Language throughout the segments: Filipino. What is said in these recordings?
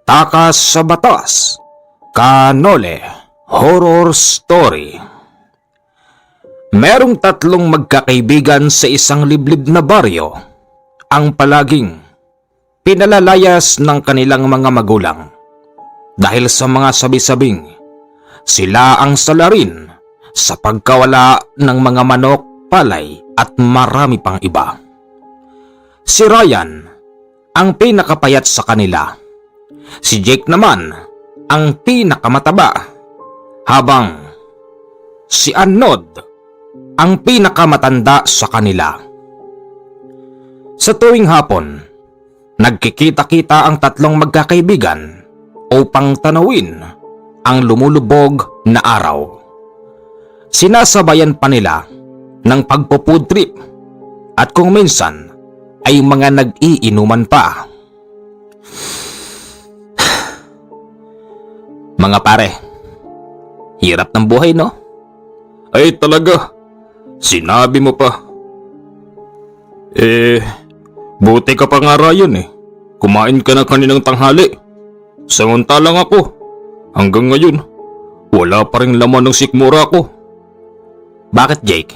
Takas sa Batas, Kanole Horror Story. Merong tatlong magkakaibigan sa isang liblib na baryo ang palaging pinalalayas ng kanilang mga magulang dahil sa mga sabi-sabing sila ang salarin sa pagkawala ng mga manok, palay at marami pang iba. Si Ryan ang pinakapayat sa kanila. Si Jake naman ang pinakamataba, habang si Anod ang pinakamatanda sa kanila. Sa tuwing hapon, nagkikita-kita ang tatlong magkakaibigan upang tanawin ang lumulubog na araw. Sinasabayan pa nila ng pagpo-food trip at kung minsan ay mga nag-iinuman pa. Mga pare, hirap ng buhay, no? Ay talaga, sinabi mo pa. Buti ka pa nga Ryan eh. Kumain ka na kaninang tanghali. Samantalang ako, hanggang ngayon, wala pa rin laman ng sikmura ko. Bakit Jake?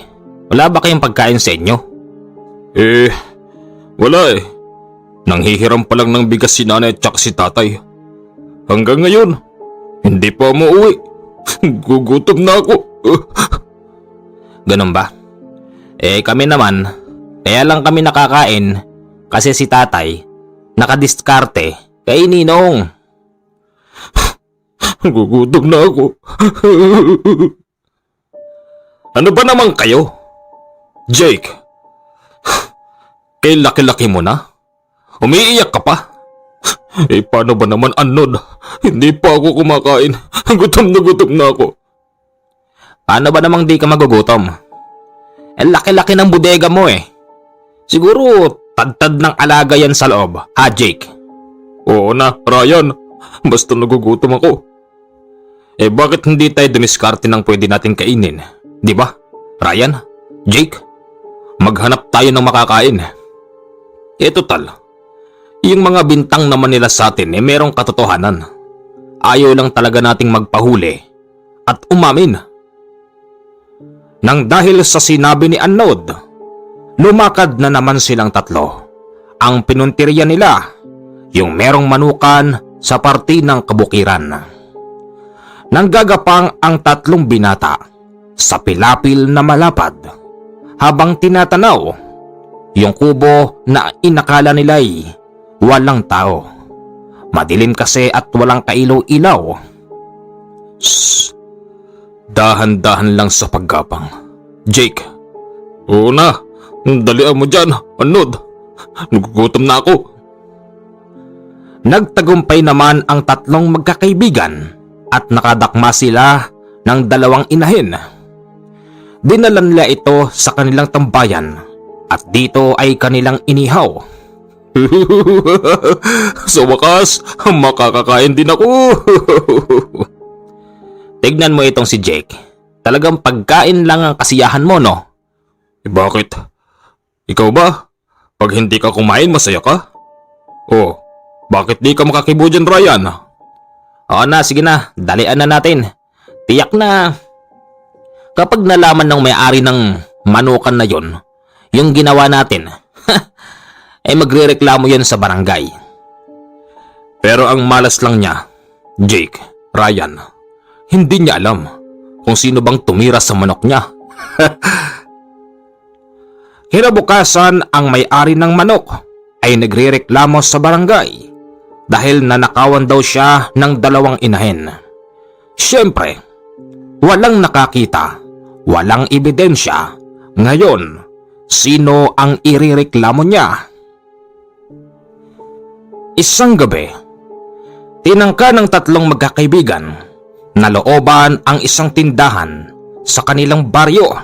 Wala ba kayong pagkain sa inyo? Wala eh. Nanghihiram pa lang ng bigas si nanay at si tatay. Hanggang ngayon, hindi pa umuwi. Gugutom na ako. Ganun ba? Kami naman, kaya lang kami nakakain kasi si tatay nakadiskarte kay Ninong. Gugutom na ako. Ano ba naman kayo? Jake, kay laki-laki mo na? Umiiyak ka pa? Paano ba naman Anod? Hindi pa ako kumakain. Gutom na ako. Paano ba namang di ka magugutom? Laki-laki ng bodega mo eh. Siguro tad-tad ng alaga yan sa loob, ha Jake? Oo na, Ryan. Basta nagugutom ako. Bakit hindi tayo dumiskarte ng pwede natin kainin? Di ba? Ryan? Jake? Maghanap tayo ng makakain. Total, yung mga bintang naman nila sa atin merong katotohanan. Ayaw lang talaga nating magpahuli at umamin. Nang dahil sa sinabi ni Anod, lumakad na naman silang tatlo. Ang pinuntirya nila, yung merong manukan sa parte ng kabukiran. Nanggagapang ang tatlong binata sa pilapil na malapad habang tinatanaw yung kubo na inakala nila'y walang tao. Madilim kasi at walang kailaw-ilaw. Shhh! Dahan-dahan lang sa paggapang. Jake! Oo na! Dalian mo dyan, Anod! Nagugutom na ako! Nagtagumpay naman ang tatlong magkakaibigan at nakadakma sila ng dalawang inahin. Dinala nila ito sa kanilang tambayan at dito ay kanilang inihaw. Sa wakas, makakakain din ako. Tignan mo itong si Jake. Talagang pagkain lang ang kasiyahan mo, no? Bakit? Ikaw ba? Pag hindi ka kumain, masaya ka? Oh, bakit di ka makakibo dyan, Ryan? Oo na, sige na. Dalian na natin. Tiyak na kapag nalaman ng may-ari ng manukan na yon, yung ginawa natin, magrereklamo yan sa barangay. Pero ang malas lang niya, Jake, Ryan, hindi niya alam kung sino bang tumira sa manok niya. Kinabukasan, ang may-ari ng manok ay nagrereklamo sa barangay dahil nanakawan daw siya ng dalawang inahin. Siyempre, walang nakakita, walang ebidensya. Ngayon, sino ang irereklamo niya? Isang gabi, tinangka ng tatlong magkakaibigan na looban ang isang tindahan sa kanilang baryo.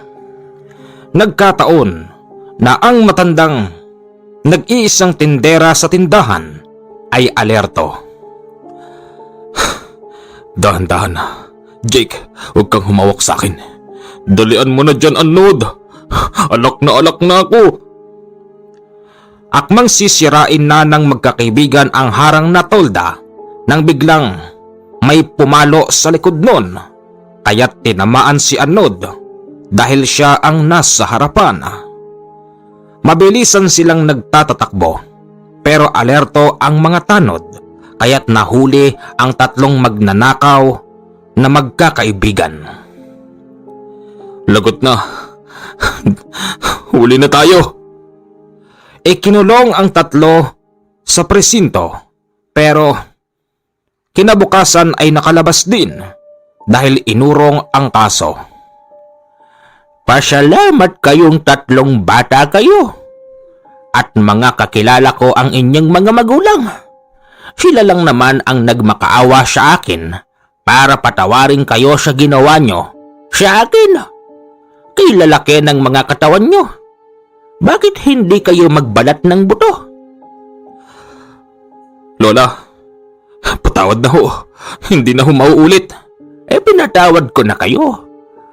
Nagkataon na ang matandang nag-iisang tindera sa tindahan ay alerto. Dahan-dahan. Jake, huwag kang humawak sa akin. Dalian mo na dyan, Anod. Alak na ako. Akmang sisirain na ng magkakaibigan ang harang na tolda nang biglang may pumalo sa likod nun, kaya't tinamaan si Anod dahil siya ang nasa harapan. Mabilisan silang nagtatatakbo, pero alerto ang mga tanod, kaya't nahuli ang tatlong magnanakaw na magkakaibigan. Lagot na. Huli na tayo. Ikinulong ang tatlo sa presinto, pero kinabukasan ay nakalabas din dahil inurong ang kaso. Pasalamat kayong tatlong bata kayo. At mga kakilala ko ang inyong mga magulang. Sila lang naman ang nagmakaawa sa akin para patawarin kayo sa ginawa nyo sa akin. Kay lalaki ng mga katawan nyo. Bakit hindi kayo magbalat ng buto? Lola, patawad na ho. Hindi na ho mauulit. Pinatawad ko na kayo.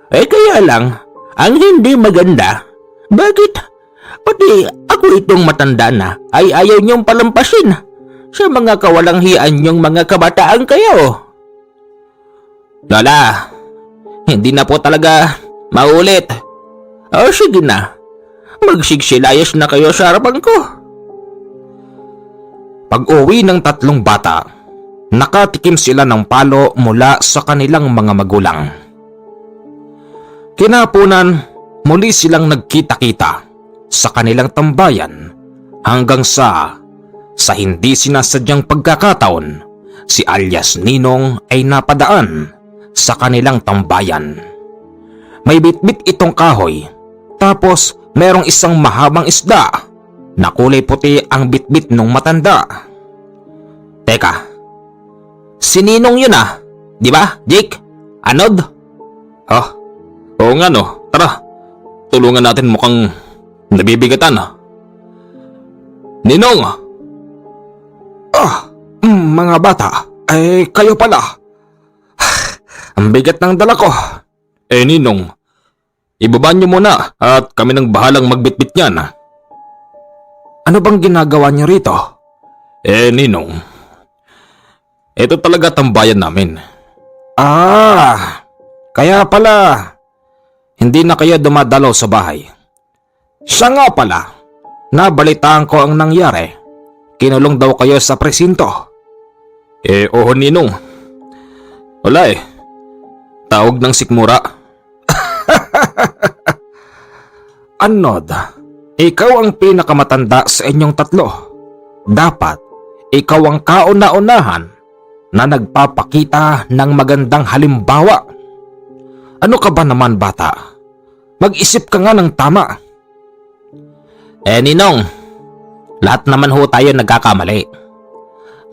Kaya lang, ang hindi maganda, bakit pati ako itong matanda na ay ayaw niyong palampasin sa mga kawalang hiyan niyong mga kabataan kayo? Lola, hindi na po talaga maulit. Sige na, magsigsilayas na kayo sa harapan ko. Pag-uwi ng tatlong bata, nakatikim sila ng palo mula sa kanilang mga magulang. Kinahaponan, muli silang nagkita-kita sa kanilang tambayan hanggang sa hindi sinasadyang pagkakataon, si alias Ninong ay napadaan sa kanilang tambayan. May bitbit itong kahoy, tapos merong isang mahabang isda na kulay puti ang bitbit nung matanda. Teka, si Ninong yun di ba, Jake? Anod? Oo nga no, tara. Tulungan natin, mukhang nabibigatan. Ninong! Mga bata, kayo pala. Ang bigat ng dala ko. Ninong, ibaba niyo muna at kami nang bahalang magbitbit niyan. Ano bang ginagawa niyo rito? Ninong, ito talaga tambayan namin. Kaya pala hindi na kayo dumadalaw sa bahay. Siya nga pala, nabalitaan ko ang nangyari. Kinulong daw kayo sa presinto. Oo Ninong. Wala tawag ng sikmura. Anod, ikaw ang pinakamatanda sa inyong tatlo. Dapat ikaw ang kauna-unahan na nagpapakita ng magandang halimbawa. Ano ka ba naman, bata? Mag-isip ka nga ng tama. Ninong, lahat naman ho tayo nagkakamali.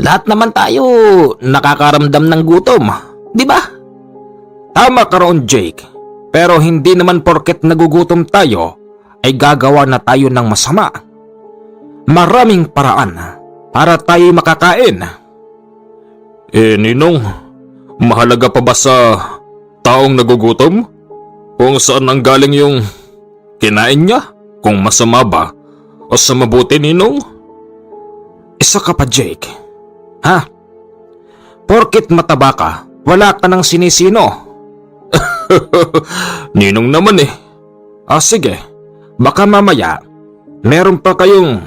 Lahat naman tayo nakakaramdam ng gutom, di ba? Tama ka roon, Jake. Pero hindi naman porket nagugutom tayo ay gagawa na tayo ng masama. Maraming paraan para tayo makakain. Ninong, mahalaga pa ba sa taong nagugutom? Kung saan ang galing yung kinain niya? Kung masama ba o sa mabuti, Ninong? Isa ka pa, Jake. Porket mataba ka, wala ka ng sinisino. Ninong naman Sige, baka mamaya meron pa kayong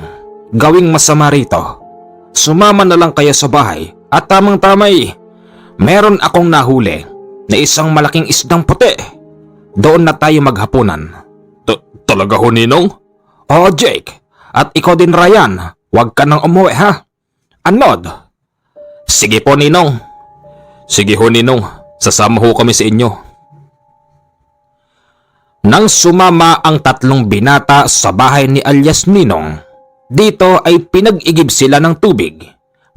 gawing masama rito. Sumama na lang kayo sa bahay at tamang-tama meron akong nahuli na isang malaking isdang puti. Doon na tayo maghapunan. Talaga ho, Ninong? Oo, Jake. At ikaw din, Ryan. Huwag ka nang umuwi, ha? Anod? Sige po, Ninong. Sige ho, Ninong. Sasama ho kami sa inyo. Nang sumama ang tatlong binata sa bahay ni alias Ninong, dito ay pinag-igib sila ng tubig,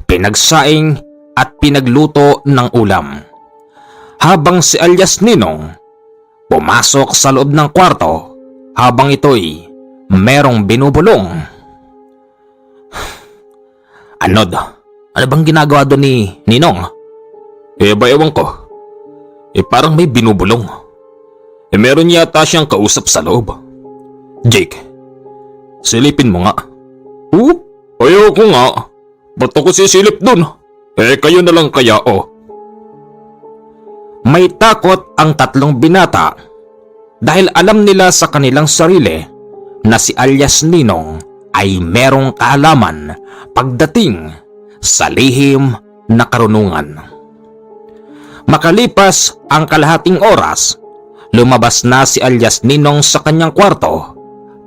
pinagsaing at pinagluto ng ulam. Habang si alias Ninong pumasok sa loob ng kwarto habang ito'y merong binubulong. Anod, ano bang ginagawa doon ni Ninong? Ewan ko. Parang may binubulong. Meron yata siyang kausap sa loob. Jake, silipin mo nga. Ayoko nga. Ba't ako sisilip dun? Kayo na lang kaya May takot ang tatlong binata dahil alam nila sa kanilang sarili na si alias Ninong ay merong kaalaman pagdating sa lihim na karunungan. Makalipas ang kalahating oras, lumabas na si alias Ninong sa kanyang kwarto.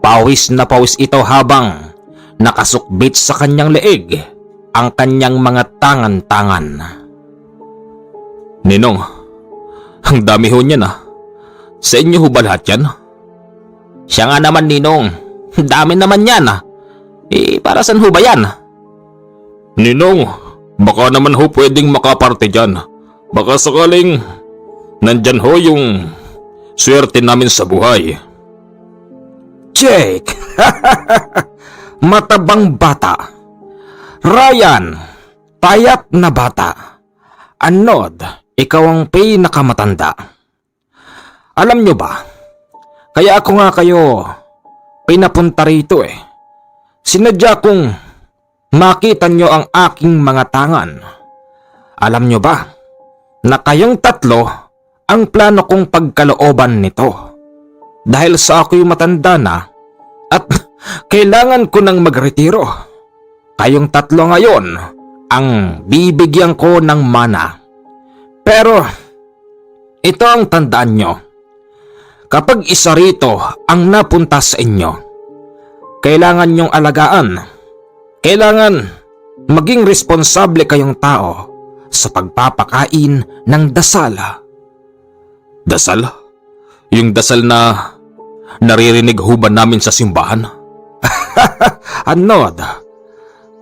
Pawis na pawis ito habang nakasukbit sa kanyang leeg ang kanyang mga tangan-tangan. Ninong, ang dami ho niyan Sa inyo ho ba lahat yan? Siya nga naman, Ninong. Dami naman yan para saan ho ba yan? Ninong, baka naman ho pwedeng makaparte dyan. Baka sakaling nandyan ho yung swerte namin sa buhay. Jake! Matabang bata. Ryan! Payat na bata. Anod, ikaw ang pinakamatanda. Alam nyo ba, kaya ako nga kayo pinapunta rito Sinadya kong makita nyo ang aking mga tangan. Alam nyo ba, na kayong tatlo ang plano kong pagkalooban nito. Dahil sa ako'y matanda na at kailangan ko nang magretiro. Kayong tatlo ngayon ang bibigyan ko ng mana. Pero ito ang tandaan nyo. Kapag isa rito ang napunta sa inyo, kailangan nyong alagaan. Kailangan maging responsable kayong tao sa pagpapakain ng dasal. Dasal? Yung dasal na naririnig ho ba namin sa simbahan? Anod,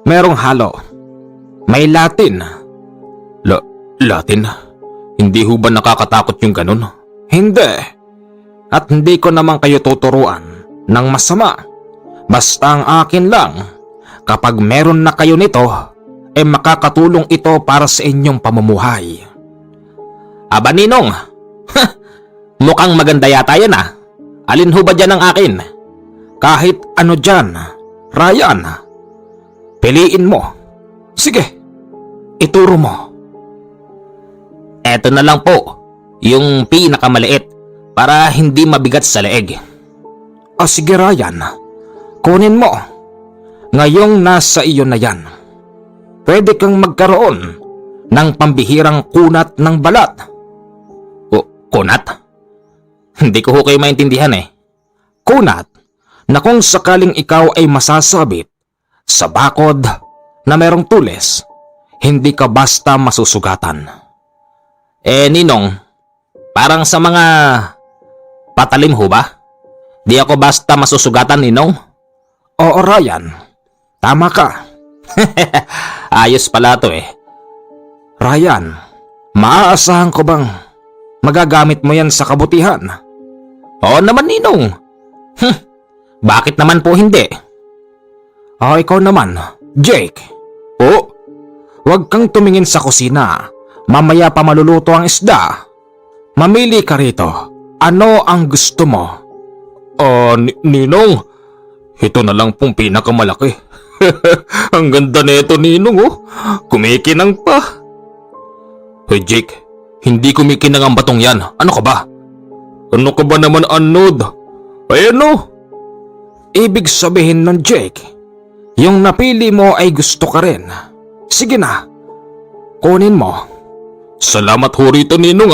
merong halo. May Latin. Latin? Hindi ho ba nakakatakot yung ganun? Hindi. At hindi ko naman kayo tuturuan ng masama. Basta ang akin lang, kapag meron na kayo nito, makakatulong ito para sa inyong pamumuhay. Aba, Ninong, mukhang maganda yata yan Alin ho ba dyan ang akin? Kahit ano dyan, Ryan. Piliin mo. Sige, ituro mo. Eto na lang po, yung pinakamaliit para hindi mabigat sa leeg. Sige, Ryan, kunin mo. Ngayong nasa iyo na yan, pwede kang magkaroon ng pambihirang kunat ng balat. Kunat? Hindi ko ho kayo maintindihan Kunat na kung sakaling ikaw ay masasabit sa bakod na merong tulis, hindi ka basta masusugatan. Ninong, parang sa mga patalim ho ba? Di ako basta masusugatan, Ninong? Oo, Ryan. Tama ka. Ayos pala to Ryan, maaasahan ko bang magagamit mo yan sa kabutihan? Oo naman, Ninong. Bakit naman po hindi? Ikaw naman, Jake. Huwag kang tumingin sa kusina. Mamaya pa maluluto ang isda. Mamili ka rito. Ano ang gusto mo? Ninong, ito na lang pong pinakamalaki. Ang ganda nito, Ninong Kumikinang pa. Hoy Jake, hindi kumikinang ang batong yan. Ano ka ba? Ano ka ba naman, Anod? Ay ano? Ibig sabihin nun, Jake, yung napili mo ay gusto ka rin. Sige na, kunin mo. Salamat ho rito, Ninong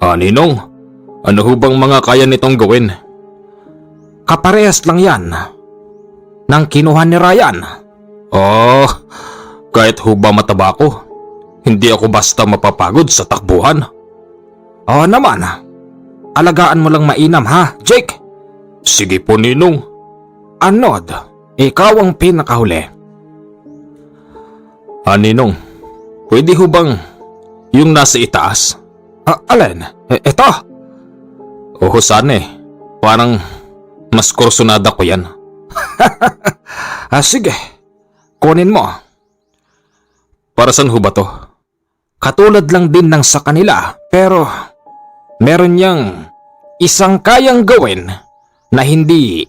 Ninong, ano ho bang mga kaya nitong gawin? Kaparehas lang yan ng kinuha ni Ryan. Kahit ho ba mataba ako, hindi ako basta mapapagod sa takbuhan. Naman, alagaan mo lang mainam ha, Jake? Sige po, Ninong. Anod, ikaw ang pinakahuli. Ninong, pwede ho bang yung nasa itaas? Alin? Ito? Oo, sana Parang mas kursunada ko yan. Sige, kunin mo. Para saan ho ba to? Katulad lang din ng sa kanila, pero meron niyang isang kayang gawin na hindi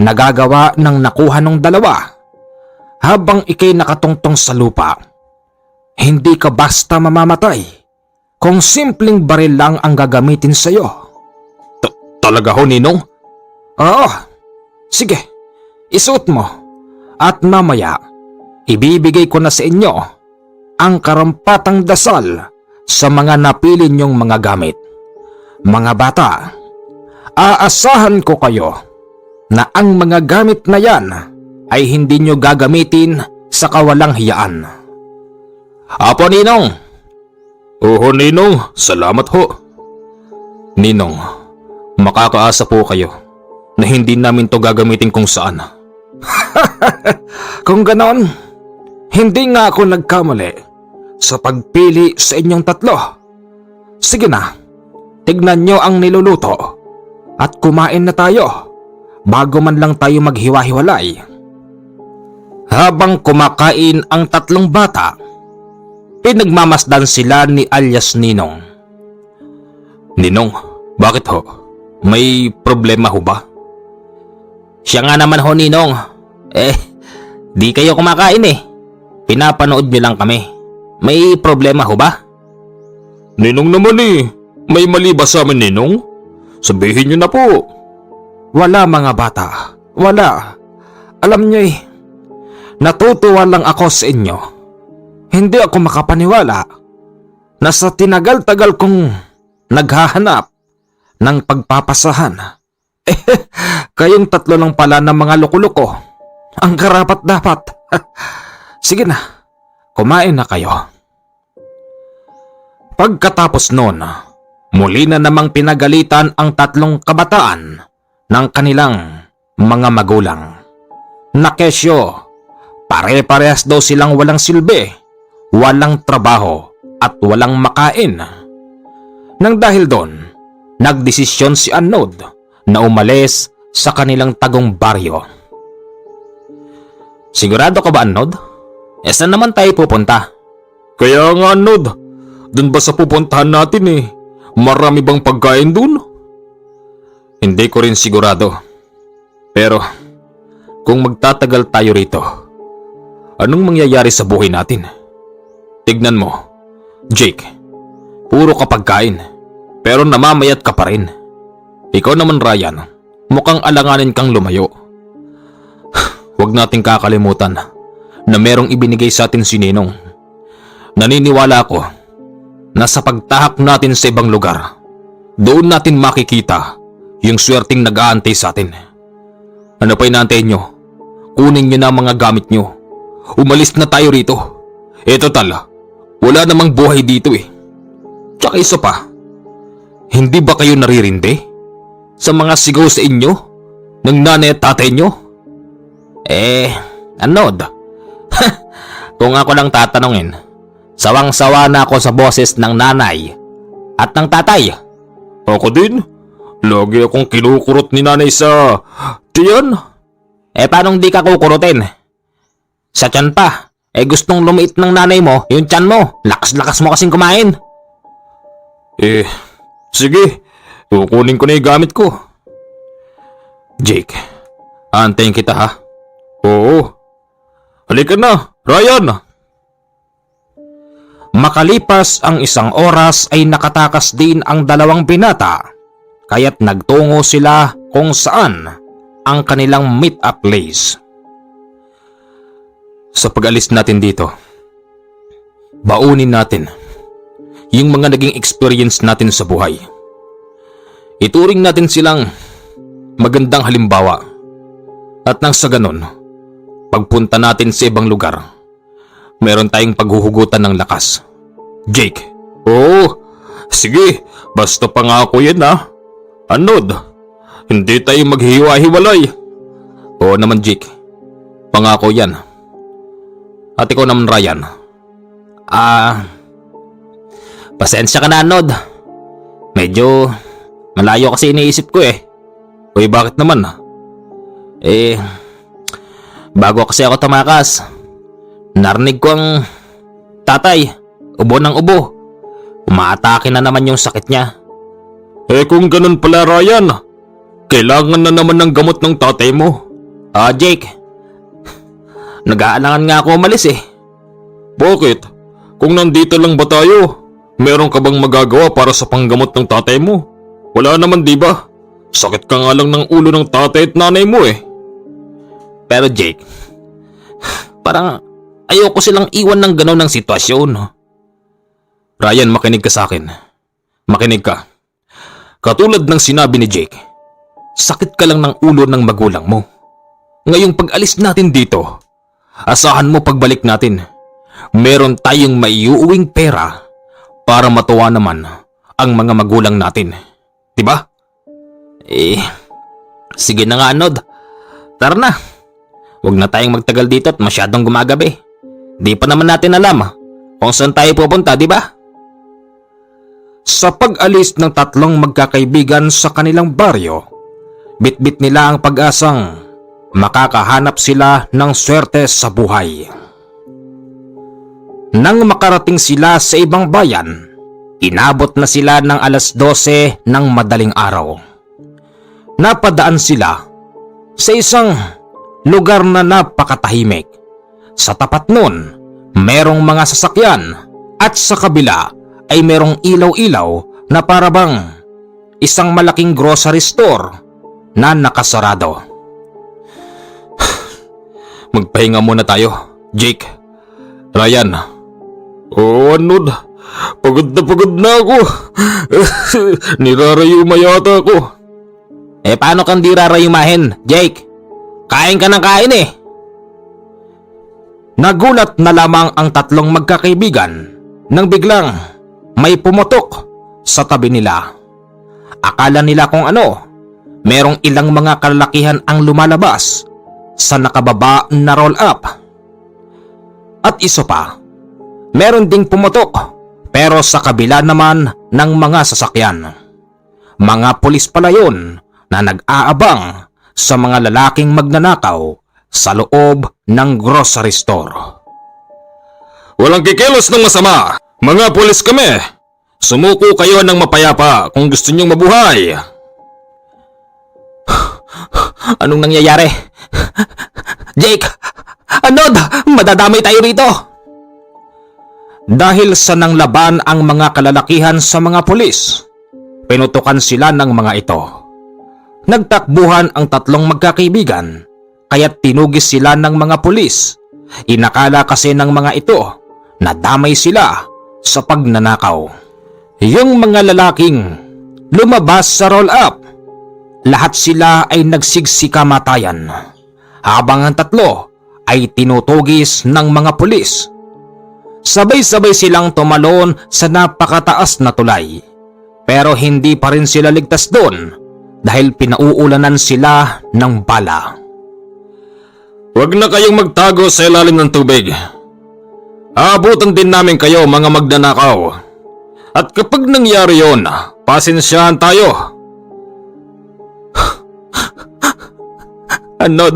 nagagawa ng nakuha ng dalawa habang ikay nakatungtong sa lupa. hindi ka basta mamamatay kung simpleng baril lang ang gagamitin sa'yo. Talaga ho, Ninong? Oo, sige, isuot mo at mamaya ibibigay ko na sa inyo ang karampatang dasal sa mga napili niyong mga gamit. Mga bata, aasahan ko kayo na ang mga gamit na yan ay hindi nyo gagamitin sa kawalang hiyaan. Apo, Ninong. Oo, Ninong. Salamat ho. Ninong, makakaasa po kayo na hindi namin to gagamitin kung saan. Kung ganon, hindi nga ako nagkamali sa pagpili sa inyong tatlo. Sige na, tignan nyo ang niluluto at kumain na tayo bago man lang tayo maghiwa-hiwalay. Habang kumakain ang tatlong bata, pinagmamasdan sila ni alias Ninong. Ninong, bakit ho? May problema ho ba? Siya nga naman ho, Ninong. Di kayo kumakain eh. Pinapanood nyo lang kami. May problema ho ba? Ninong naman eh. May mali ba sa amin, Ninong? Sabihin nyo na po. Wala mga bata, wala. Alam nyo natutuwa lang ako sa inyo. Hindi ako makapaniwala na sa tinagal-tagal kong naghahanap ng pagpapasahan, kayong tatlo lang pala ng mga loko-loko ang karapat-dapat. Sige na, kumain na kayo. Pagkatapos noon, muli na namang pinagalitan ang tatlong kabataan ng kanilang mga magulang. Nakesyo, pare-parehas daw silang walang silbi, walang trabaho at walang makain. Nang dahil doon, nagdesisyon si Anod na umalis sa kanilang tagong baryo. Sigurado ka ba, Anod? Saan naman tayo pupunta? Kaya nga, Nod. Dun ba sa pupuntahan natin eh? Marami bang pagkain dun? Hindi ko rin sigurado. Pero, kung magtatagal tayo rito, anong mangyayari sa buhay natin? Tignan mo, Jake, puro ka pagkain, pero namamayat ka pa rin. Ikaw naman, Ryan, mukhang alanganin kang lumayo. Huwag nating kakalimutan na merong ibinigay sa atin si Ninong. Naniniwala ako na sa pagtahak natin sa ibang lugar, doon natin makikita yung swerteng nag-aantay sa atin. Ano pa inaantay nyo? Kunin nyo na ang mga gamit nyo. Umalis na tayo rito. Total, wala namang buhay dito eh. Tsaka isa pa, hindi ba kayo naririndi sa mga sigaw sa inyo ng nanay at tatay nyo? Anod? Kung ako lang tatanungin, sawang-sawa na ako sa boses ng nanay at ng tatay. Ako din. Lagi akong kinukurot ni nanay sa tiyan. Paano di ka kukurutin? Sa tiyan pa, gustong lumiit ng nanay mo yung tiyan mo. Lakas-lakas mo kasing kumain. Sige. Kukunin ko na yung gamit ko. Jake, aantayin kita ha? Oo. Halika na, Ryan! Makalipas ang isang oras ay nakatakas din ang dalawang binata, kaya't nagtungo sila kung saan ang kanilang meet-up place. Sa pag-alis natin dito, baunin natin yung mga naging experience natin sa buhay. Ituring natin silang magandang halimbawa. At nang sa ganun, pagpunta natin sa ibang lugar, meron tayong paghuhugutan ng lakas. Jake, oo, sige, basta pangako yan ha. Anod, hindi tayo maghiwa-hiwalay. Oo naman, Jake, pangako yan. At ikaw naman, Ryan. Pasensya ka na, Anod. Medyo malayo kasi iniisip ko eh. Uy, bakit naman? Bago kasi ako tumakas, narinig ko ang tatay, ubo ng ubo. Umaatake na naman yung sakit niya. Kung ganun pala, Ryan, kailangan na naman ng gamot ng tatay mo. Jake, nag-aalangan nga ako umalis eh. Bakit? Kung nandito lang ba tayo, meron ka bang magagawa para sa panggamot ng tatay mo? Wala naman, di ba? Sakit ka nga lang ng ulo ng tatay at nanay mo eh. Pero Jake, parang ayoko silang iwan ng gano'n ng sitwasyon. Ryan, makinig ka sa akin. Makinig ka. Katulad ng sinabi ni Jake, sakit ka lang ng ulo ng magulang mo. Ngayong pag-alis natin dito, asahan mo pagbalik natin, meron tayong maiuuwing pera para matuwa naman ang mga magulang natin. Diba? Sige na nga, Nod. Tara na. Huwag na tayong magtagal dito at masyadong gumagabi. Di pa naman natin alam kung saan tayo pupunta, di ba? Sa pag-alis ng tatlong magkakaibigan sa kanilang baryo, bitbit nila ang pag-asang makakahanap sila ng swerte sa buhay. Nang makarating sila sa ibang bayan, inabot na sila ng 12:00 ng madaling araw. Napadaan sila sa isang lugar na napakatahimik. Sa tapat nun, merong mga sasakyan at sa kabila ay merong ilaw-ilaw na parabang isang malaking grocery store na nakasarado. Magpahinga muna tayo, Jake. Ryan. Oo, Anod. Pagod na ako. Nirarayuma yata ako. Paano kang di rarayumahin, Jake? Kain ka ng kain eh. Nagulat na lamang ang tatlong magkakaibigan nang biglang may pumutok sa tabi nila. Akala nila kung ano, merong ilang mga kalalakihan ang lumalabas sa nakababa na roll-up. At isa pa, meron ding pumutok pero sa kabila naman ng mga sasakyan. Mga pulis pala yun na nag-aabang sa mga lalaking magnanakaw sa loob ng grocery store. Walang kikilos ng masama! Mga pulis kami! Sumuko kayo ng mapayapa kung gusto niyong mabuhay! Anong nangyayari? Jake! Anod! Madadamay tayo rito! Dahil sa nanglaban ang mga kalalakihan sa mga pulis, pinutukan sila ng mga ito. Nagtakbuhan ang tatlong magkakaibigan, kaya't tinugis sila ng mga pulis. Inakala kasi ng mga ito na damay sila sa pagnanakaw. Yung mga lalaking lumabas sa roll-up, lahat sila ay nagsigsikamatayan, habang ang tatlo ay tinutugis ng mga pulis. Sabay-sabay silang tumalon sa napakataas na tulay, pero hindi pa rin sila ligtas doon dahil pinauulanan sila ng bala. Huwag na kayong magtago sa ilalim ng tubig. Aabutan din namin kayo, mga magnanakaw. At kapag nangyari yon, pasensyahan tayo. Anod,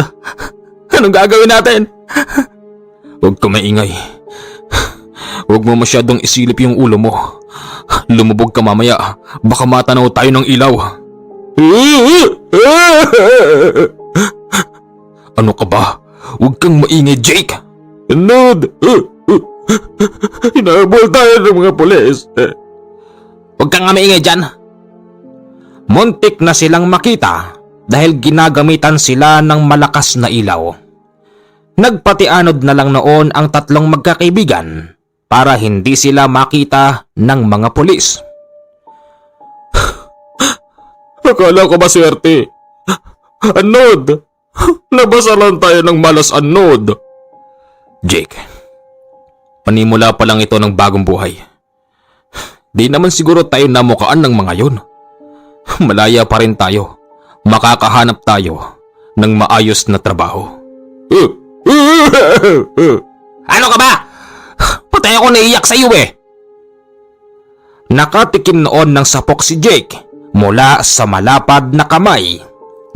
anong gagawin natin? Huwag ka maingay. Huwag mo masyadong isilip yung ulo mo. Lumubog ka mamaya, baka matanaw tayo ng ilaw. Ano ka ba? Huwag kang maingay, Jake. Nod! Hinahabol tayo ng mga pulis. Huwag kang nga maingay dyan. Muntik na silang makita dahil ginagamitan sila ng malakas na ilaw. Nagpatianod na lang noon ang tatlong magkakaibigan para hindi sila makita ng mga pulis. Akala ko ba swerte? Anod! Nabasa lang tayo ng malas, Anod. Jake, panimula pa lang ito ng bagong buhay. Di naman siguro tayo namukaan ng mga yon. Malaya pa rin tayo. Makakahanap tayo ng maayos na trabaho. Ano ka ba? Patay ako naiyak sa iyo eh. Nakatikim noon ng sapok si Jake mula sa malapad na kamay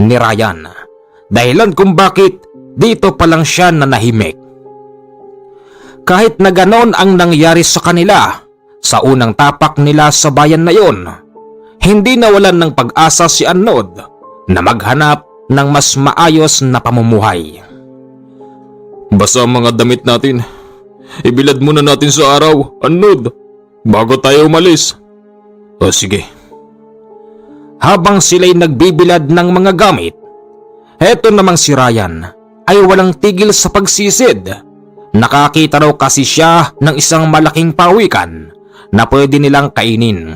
ni Ryan. Dahilan kung bakit dito pa lang siya nanahimik. Kahit na ganon ang nangyari sa kanila sa unang tapak nila sa bayan na yon, hindi nawalan ng pag-asa si Anod na maghanap ng mas maayos na pamumuhay. Basta ang mga damit natin, Ibilad muna natin sa araw, Anod, bago tayo umalis. O sige. Habang sila'y nagbibilad ng mga gamit, heto namang si Ryan ay walang tigil sa pagsisid. Nakakita raw kasi siya ng isang malaking pawikan na pwede nilang kainin.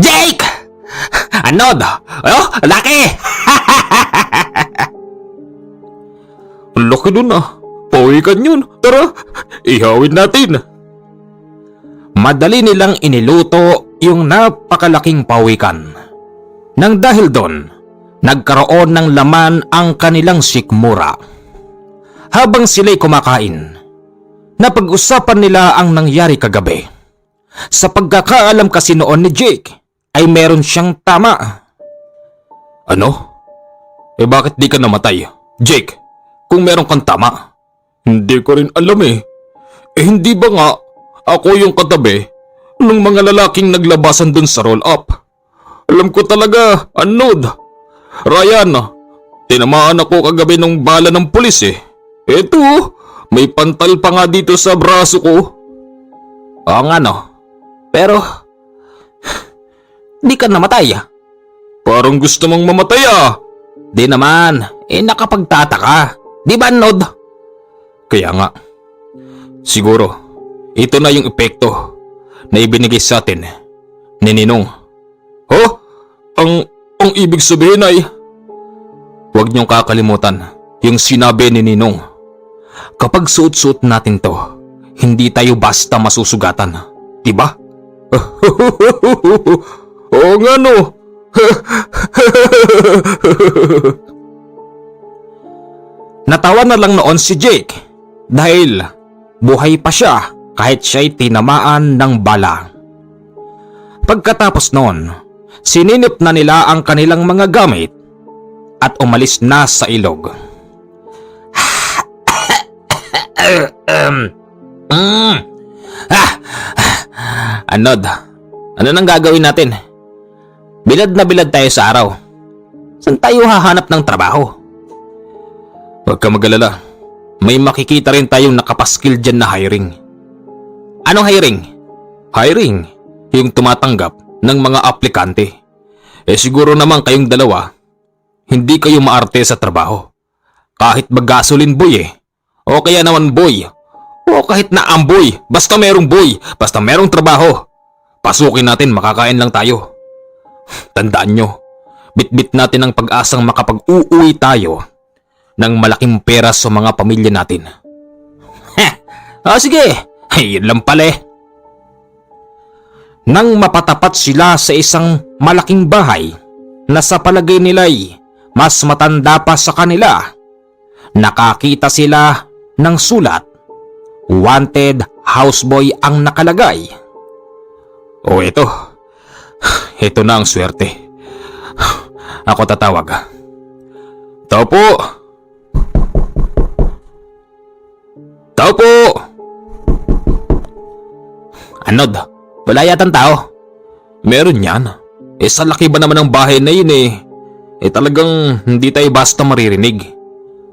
Jake! Anod! Oh, laki! Ang laki dun pawikan yun. Tara, ihawin natin. Madali nilang iniluto yung napakalaking pawikan. Nang dahil doon, nagkaroon ng laman ang kanilang sikmura. Habang sila'y kumakain, napag-usapan nila ang nangyari kagabi. Sa pagkakaalam kasi noon ni Jake, ay meron siyang tama. Ano? Bakit di ka namatay? Jake, kung meron kang tama. Hindi ko rin alam hindi ba nga ako yung katabi ng mga lalaking naglabasan dun sa roll-up? Alam ko talaga, Anod. Ryan, tinamaan ako kagabi ng bala ng pulis Eto, may pantal pa nga dito sa braso ko. Oo nga no. Pero, di ka namatay. Parang gusto mong mamatay Di naman, nakapagtataka. Di ba, Nod? Kaya nga, siguro, ito na yung epekto na ibinigay sa atin ni Ninong. Ang ibig sabihin ay, huwag niyong kakalimutan yung sinabi ni Ninong. Kapag suot-suot natin to, hindi tayo basta masusugatan. Diba? Oo nga no. Natawa na lang noon si Jake dahil buhay pa siya kahit siya'y tinamaan ng bala. Pagkatapos noon, sininip na nila ang kanilang mga gamit at umalis na sa ilog. Anod, ano nang gagawin natin? Bilad na bilad tayo sa araw. Saan tayo hahanap ng trabaho? Huwag ka mag-alala. May makikita rin tayong nakapaskil dyan na hiring. Anong hiring? Hiring, yung tumatanggap ng mga aplikante. Siguro naman kayong dalawa, hindi kayo maarte sa trabaho. Kahit mag-gasoline boy o kaya naman boy. O kahit na amboy, basta merong boy, basta merong trabaho. Pasukin natin, makakain lang tayo. Tandaan nyo, bitbit natin ang pag-asang makapag-uuwi tayo ng malaking pera sa mga pamilya natin. Sige, yun lang pala Nang mapatapat sila sa isang malaking bahay na sa palagay nila'y mas matanda pa sa kanila, nakakita sila ng sulat. Wanted houseboy ang nakalagay. O ito na ang swerte. Ako tatawag. Tao po! Tao po! Anod, wala yatang tao. Meron yan. Sa laki ba naman ng bahay na yun talagang hindi tayo basta maririnig.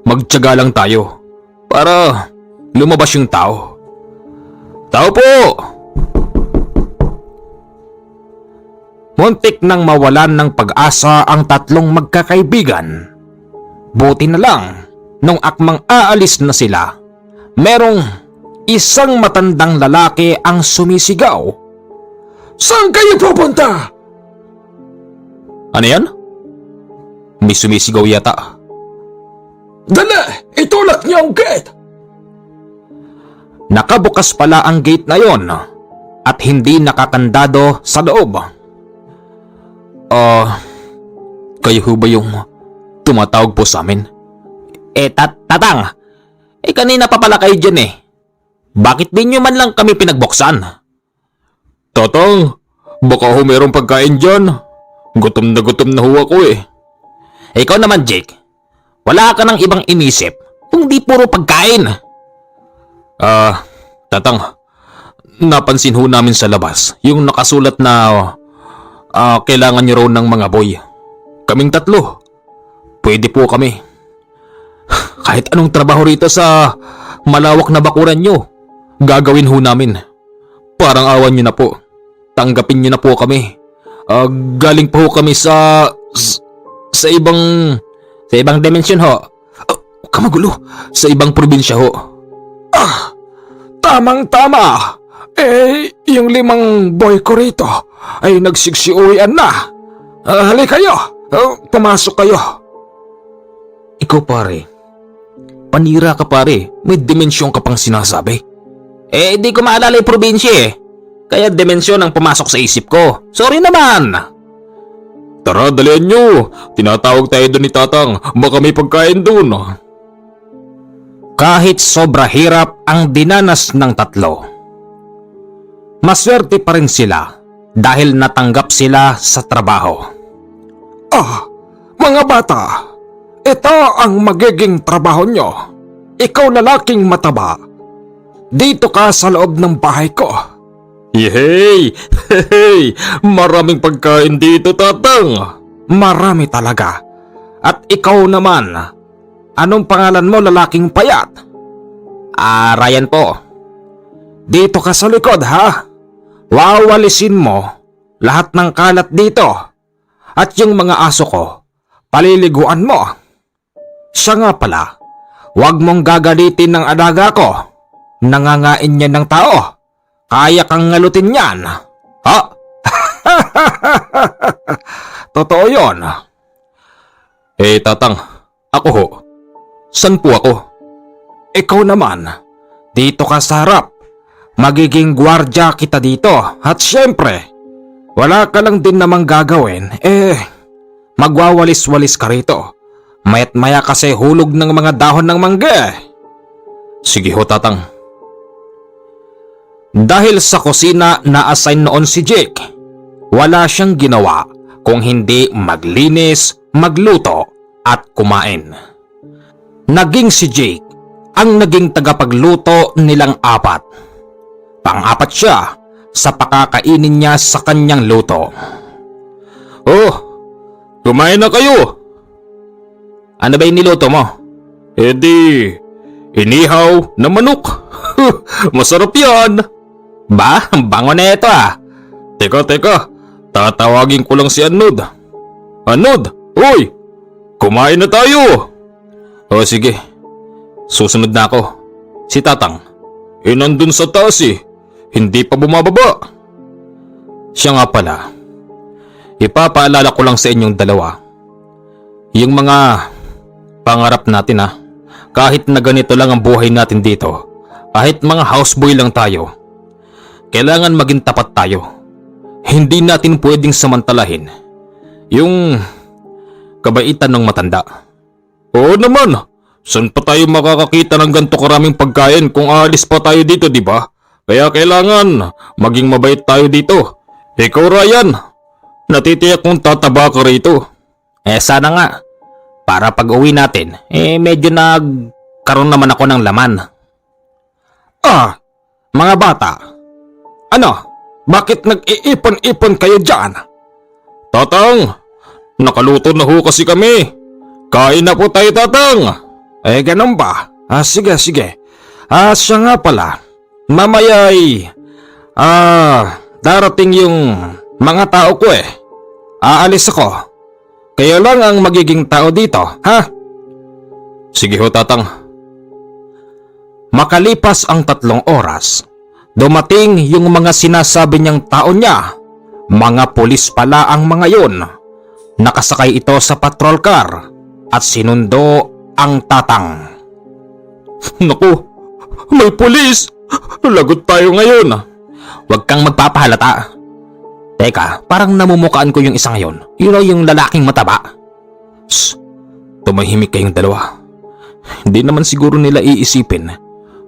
Magtiyaga lang tayo para lumabas yung tao. Tao po! Muntik nang mawalan ng pag-asa ang tatlong magkakaibigan. Buti na lang, nung akmang aalis na sila, merong isang matandang lalaki ang sumisigaw. Saan kayo pupunta? Ano yan? May sumisigaw yata. Dali! Itulak niyo ang gate! Nakabukas pala ang gate na yon at hindi nakakandado sa loob. Kayo ho ba yung tumatawag po sa amin? Tatang, kanina pa pala kayo dyan Bakit di nyo man lang kami pinagbuksan? Tatang, baka ho merong pagkain dyan. Gutom na ho ako Ikaw naman, Jake. Wala ka ng ibang inisip kung di puro pagkain. Tatang, napansin ho namin sa labas yung nakasulat na kailangan niyo raw ng mga boy. Kaming tatlo. Pwede po kami. Kahit anong trabaho rito sa malawak na bakuran nyo, gagawin ho namin. Parang awan nyo na po. Tanggapin nyo na po kami. Galing po kami sa ibang dimensyon ho. Kamagulo, sa ibang probinsya ho. Tamang-tama. Yung 5 boy ko rito ay nagsiksiuwian na. Halika kayo. Pumasok kayo. Ikaw pare, panira ka pare, may dimensyon ka pang sinasabi. Di ko maalala yung probinsya eh. Kaya dimensyon ang pumasok sa isip ko. Sorry naman. Tara, dalian nyo. Tinatawag tayo doon ni Tatang. Baka may pagkain doon. Kahit sobra hirap ang dinanas ng tatlo, maswerte pa rin sila dahil natanggap sila sa trabaho. Mga bata, ito ang magiging trabaho nyo. Ikaw lalaking mataba. Dito ka sa loob ng bahay ko. Yehey! Hey! Maraming pagkain dito, Tatang. Marami talaga. At ikaw naman, anong pangalan mo, lalaking payat? Ryan po. Dito ka sa likod, ha? Wawalisin mo lahat ng kalat dito. At yung mga aso ko, paliliguan mo. Siya nga pala, huwag mong gagalitin ng alaga ko. Nangangain niya ng tao. Kaya kang ngalutin yan. Ha? Totoo yun. Tatang, ako ho. San po ako? Ikaw naman, dito ka sa harap. Magiging gwardya kita dito. At syempre, wala ka lang din namang gagawin. Magwawalis-walis ka rito. Mayat maya kasi hulog ng mga dahon ng mangga. Sige ho, Tatang. Dahil sa kusina na-assign noon si Jake, wala siyang ginawa kung hindi maglinis, magluto at kumain. Naging si Jake ang naging tagapagluto nilang 4. Pang-4 siya sa pakakainin niya sa kanyang luto. Oh, kumain na kayo. Ano ba yung niluto mo? Inihaw na manok. Masarap yan. Ba, bango na ito ah. Teka, tatawagin ko lang si Anod. Anod, uy, kumain na tayo. Sige, susunod na ako. Si Tatang, nandun sa taas hindi pa bumababa. Siya nga pala, ipapaalala ko lang sa inyong dalawa. Yung mga pangarap natin kahit na ganito lang ang buhay natin dito, kahit mga houseboy lang tayo, kailangan maging tapat tayo. Hindi natin pwedeng samantalahin yung kabaitan ng matanda. Oo naman, saan pa tayo makakakita ng ganito karaming pagkain kung aalis pa tayo dito, di ba? Kaya kailangan maging mabait tayo dito. Ikaw, Ryan, natitiyak kong tataba ka rito. Sana nga. Para pag uwi natin, medyo nagkaroon naman ako ng laman. Mga bata. Ano? Bakit nag-iipon-ipon kayo dyan? Tatang, nakaluto na ho kasi kami. Kain na po tayo, Tatang. Ganun ba? Sige. Siya nga pala. Mamaya'y darating yung mga tao ko Aalis ako. Kayo lang ang magiging tao dito, ha? Sige ho, Tatang. Makalipas ang 3 oras, dumating yung mga sinasabi niyang tao niya. Mga pulis pala ang mga yun. Nakasakay ito sa patrol car at sinundo ang Tatang. Naku, may pulis! Lagot tayo ngayon. Huwag kang magpapahalata. Teka, parang namumukaan ko yung isa ngayon. Yung lalaking mataba. Shh! Tumahimik kayong dalawa. Hindi naman siguro nila iisipin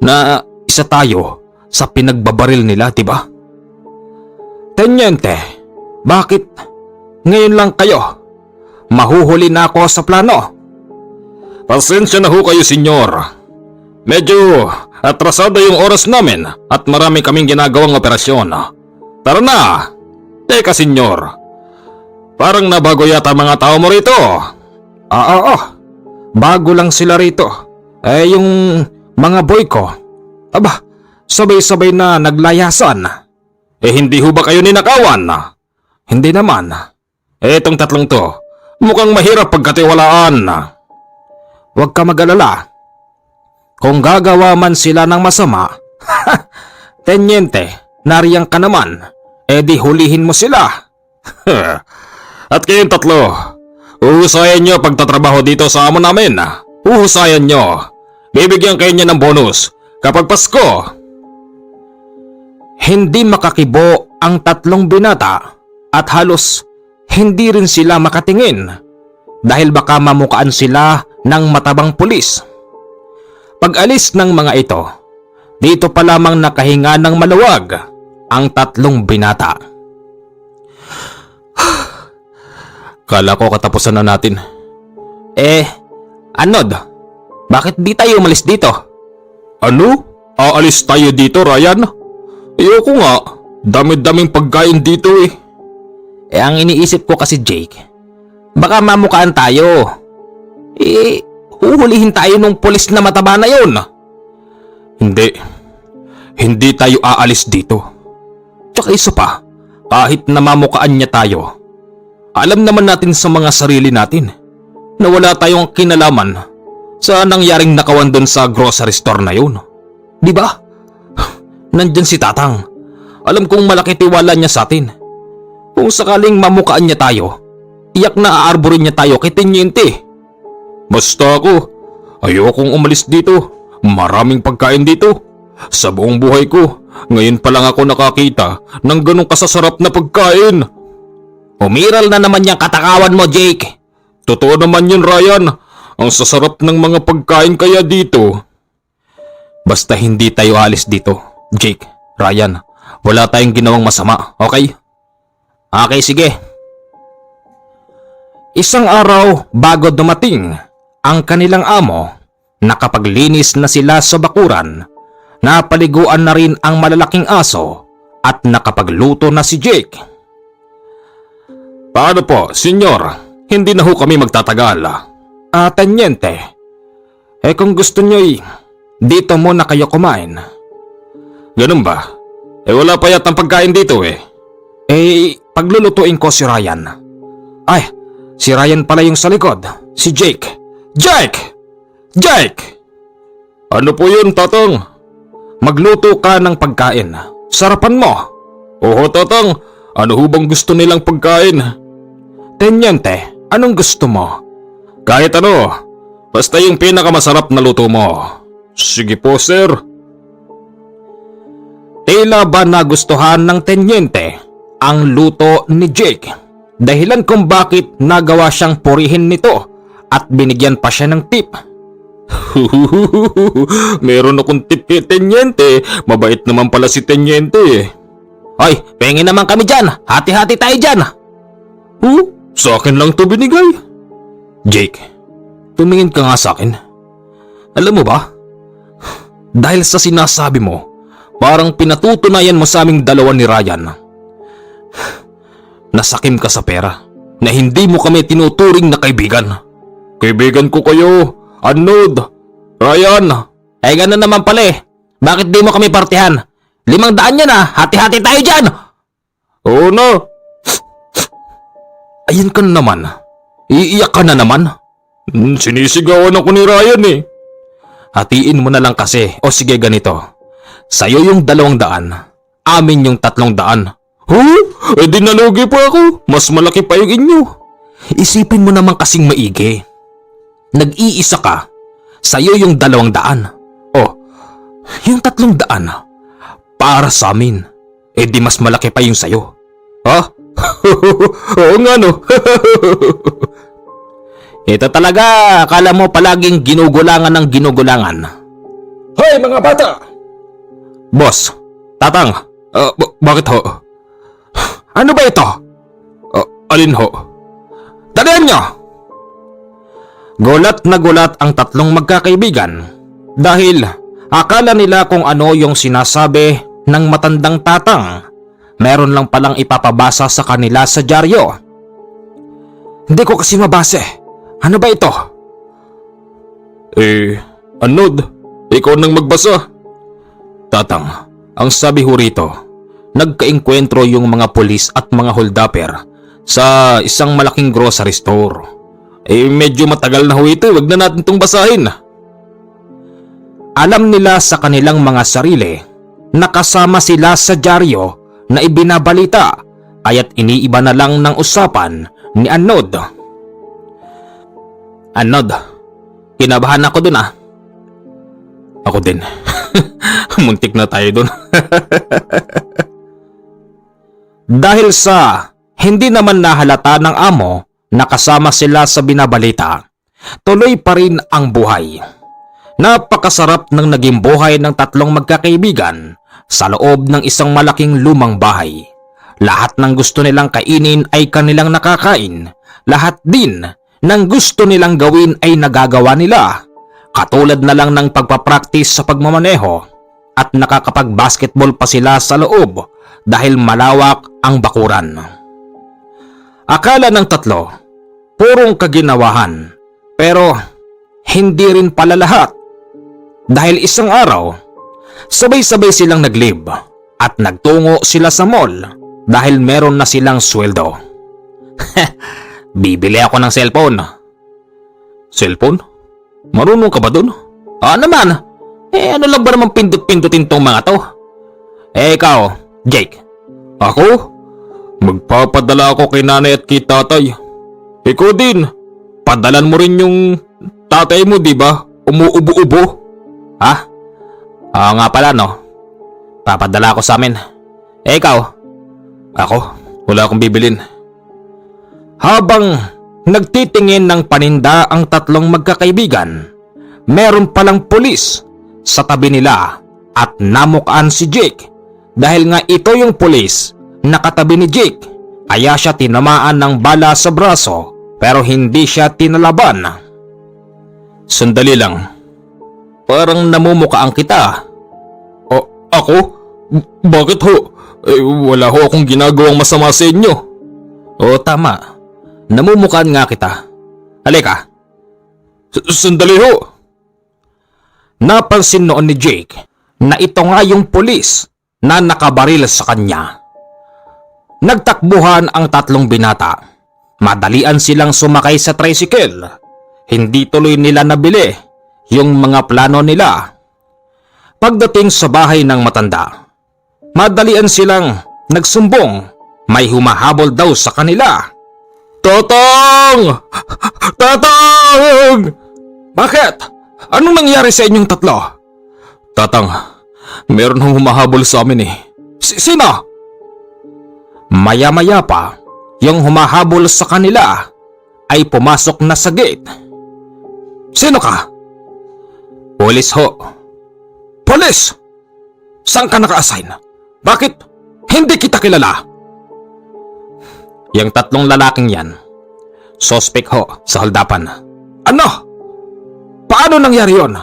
na isa tayo sa pinagbabaril nila, diba? Tenyente, bakit ngayon lang kayo? Mahuhuli na ako sa plano. Pasensya na ho kayo, senyor. Medyo atrasado yung oras namin at marami kaming ginagawang operasyon. Tara na! Teka, senyor. Parang nabago yata mga tao mo rito. Oo. Bago lang sila rito. Yung mga boy ko, aba, sabay-sabay na naglayasan. Hindi ho ba kayo ninakawan? Hindi naman. Etong tatlong to, mukhang mahirap pagkatiwalaan. Huwag ka mag-alala. Kung gagawa man sila ng masama, tenyente, nariyang ka naman, di hulihin mo sila. At kayong tatlo, uhusayan nyo pagtatrabaho dito sa amo namin. Uhusayan nyo. Bibigyan kayo niya ng bonus kapag Pasko. Hindi makakibo ang tatlong binata at halos hindi rin sila makatingin dahil baka mamukaan sila ng matabang pulis. Pag-alis ng mga ito, dito pa lamang nakahinga ng maluwag ang tatlong binata. Kala ko katapusan na natin. Anod, bakit di tayo umalis dito? Ano? Aalis tayo dito, Ryan? Ayoko nga. Dami-daming pagkain dito eh. Ang iniisip ko kasi, Jake, baka mamukaan tayo. Huhulihin tayo ng pulis na mataba na yun. Hindi. Hindi tayo aalis dito. Tsaka isa pa, kahit na mamukaan niya tayo, alam naman natin sa mga sarili natin na wala tayong kinalaman sa nangyaring nakawan doon sa grocery store na yun. Di ba? Nandyan si Tatang. Alam kong malaki tiwala niya sa atin. Kung sakaling mamukaan niya tayo, iyak na aarborin niya tayo kay Tenyente. Basta ako, ayokong umalis dito. Maraming pagkain dito. Sa buong buhay ko, ngayon pa lang ako nakakita ng ganong kasasarap na pagkain. Umiral na naman yung katakawan mo, Jake. Totoo naman yun, Ryan. Ang sasarap ng mga pagkain kaya dito. Basta hindi tayo alis dito, Jake, Ryan. Wala tayong ginawang masama, okay? Okay, sige. Isang araw bago dumating ang kanilang amo, nakapaglinis na sila sa bakuran, napaliguan na rin ang malalaking aso at nakapagluto na si Jake. Paano po, senyor? Hindi na ho kami magtatagal. Tenyente, kung gusto nyo'y dito muna kayo kumain. Ganun ba? Wala pa yatang pagkain dito eh. Paglulutuin ko si Ryan. Ay, si Ryan pala yung sa likod. Si Jake. Jake! Jake! Ano po yun, Tatang? Magluto ka ng pagkain. Sarapan mo. Oo, Tatang. Ano ho bang gusto nilang pagkain? Tenyente, anong gusto mo? Kahit ano. Basta yung pinakamasarap na luto mo. Sige po, sir. Tila ba nagustuhan ng tenyente ang luto ni Jake? Dahilan kung bakit nagawa siyang purihin nito at binigyan pa siya ng tip. Meron akong tip kay Tenyente. Mabait naman pala si Tenyente. Hoy, pengin naman kami dyan. Hati-hati tayo dyan. Sa akin lang to binigay. Jake, tumingin ka nga sa akin. Alam mo ba? Dahil sa sinasabi mo, parang pinatutunayan mo sa aming dalawa ni Ryan. Nasakim ka sa pera na hindi mo kami tinuturing na kaibigan. Kaibigan ko kayo, Anod, Ryan. Ganun naman pala eh. Bakit di mo kami partihan? 500 yan ah. Hati-hati tayo dyan. Oo na. Ayun ka na naman. Iiyak ka na naman. Sinisigawan ako ni Ryan eh. Hatiin mo na lang kasi. O sige ganito. Sa'yo yung 200. Amin yung 300. Di nalugi pa ako. Mas malaki pa yung inyo. Isipin mo naman kasing maigi. Nag-iisa ka. Sa'yo yung 200. O, yung 300. Para sa amin. Di mas malaki pa yung sa'yo. Ha? Oo nga no. Ito talaga, akala mo palaging ginugulangan ng ginugulangan. Hoy mga bata! Boss, Tatang, Bakit ho? ano ba ito? Alin ho? Dalihan nyo! Gulat na gulat ang tatlong magkakaibigan dahil akala nila kung ano yung sinasabi ng matandang Tatang. Meron lang palang ipapabasa sa kanila sa dyaryo. Hindi ko kasi mabase. Ano ba ito? Anod, ikaw nang magbasa. Tatang, ang sabi ho rito, nagkaengkwentro yung mga pulis at mga holdapper sa isang malaking grocery store. Medyo matagal na ho ito. Wag na natin itong basahin. Alam nila sa kanilang mga sarili, nakasama sila sa dyaryo na ibinabalita, kaya't iniiba na lang ng usapan ni Anod. Anod, kinabahan ako dun ah. Ako din. Muntik na tayo dun. Dahil sa hindi naman nahalata ng amo na kasama sila sa binabalita, tuloy pa rin ang buhay. Napakasarap ng naging buhay ng tatlong magkakaibigan sa loob ng isang malaking lumang bahay. Lahat ng gusto nilang kainin ay kanilang nakakain. Lahat din ng gusto nilang gawin ay nagagawa nila. Katulad na lang ng pagpapraktis sa pagmamaneho at nakakapag-basketball pa sila sa loob dahil malawak ang bakuran. Akala ng tatlo, purong kaginawahan, pero hindi rin pala lahat. Dahil isang araw, sabay-sabay silang naglib at nagtungo sila sa mall dahil meron na silang sweldo. Bibili ako ng cellphone. Cellphone? Marunong ka ba dun? Naman, ano lang ba naman pindot-pindutin tong mga to? Ikaw, Jake. Ako? Magpapadala ako kay nanay at kay tatay. Ikaw din. Padalan mo rin yung tatay mo, di ba? Umuubo-ubo. Ha? Oo nga pala no. Papadala ako sa amin. Ikaw? Ako? Wala akong bibilin. Habang nagtitingin ng paninda ang tatlong magkakaibigan, meron palang pulis sa tabi nila at namukaan si Jake. Dahil nga ito yung pulis na katabi ni Jake, kaya siya tinamaan ng bala sa braso pero hindi siya tinalaban. Sandali lang. Parang namumukaan kita. Ako? Bakit ho? Wala ho akong ginagawang masama sa inyo. Tama. Namumukaan nga kita. Halika. Sandali ho. Napansin noon ni Jake na ito nga yung pulis na nakabaril sa kanya. Nagtakbuhan ang tatlong binata. Madalian silang sumakay sa tricycle. Hindi tuloy nila nabili yung mga plano nila. Pagdating sa bahay ng matanda, madalian silang nagsumbong. May humahabol daw sa kanila. Tatang! Tatang! Bakit? Anong nangyari sa inyong tatlo? Tatang, meron hong humahabol sa amin eh. Sino? Maya-maya pa, yung humahabol sa kanila ay pumasok na sa gate. Sino ka? Pulis ho. Pulis! Saan ka naka-assign? Bakit hindi kita kilala? Yung tatlong lalaking yan, suspect ho sa holdapan. Ano? Paano nangyari yon?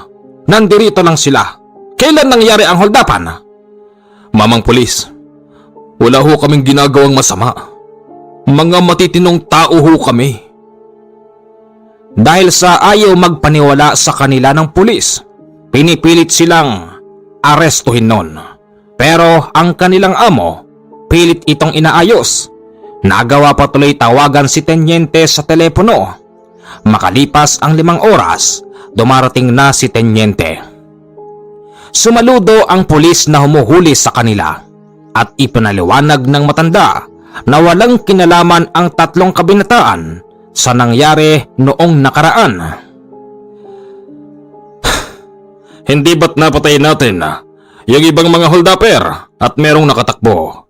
Nandirito lang sila. Kailan nangyari ang holdapan? Mamang pulis, wala ho kaming ginagawang masama. Mga matitinong tao ho kami. Dahil sa ayaw magpaniwala sa kanila ng pulis, pinipilit silang arestuhin nun. Pero ang kanilang amo, pilit itong inaayos. Nagawa pa tuloy tawagan si Tenyente sa telepono. Makalipas ang 5 oras, dumarating na si Tenyente. Sumaludo ang pulis na humuhuli sa kanila at ipinaliwanag ng matanda na walang kinalaman ang tatlong kabinataan sa nangyari noong nakaraan. Hindi ba't napatay natin yung ibang mga holdapper at merong nakatakbo?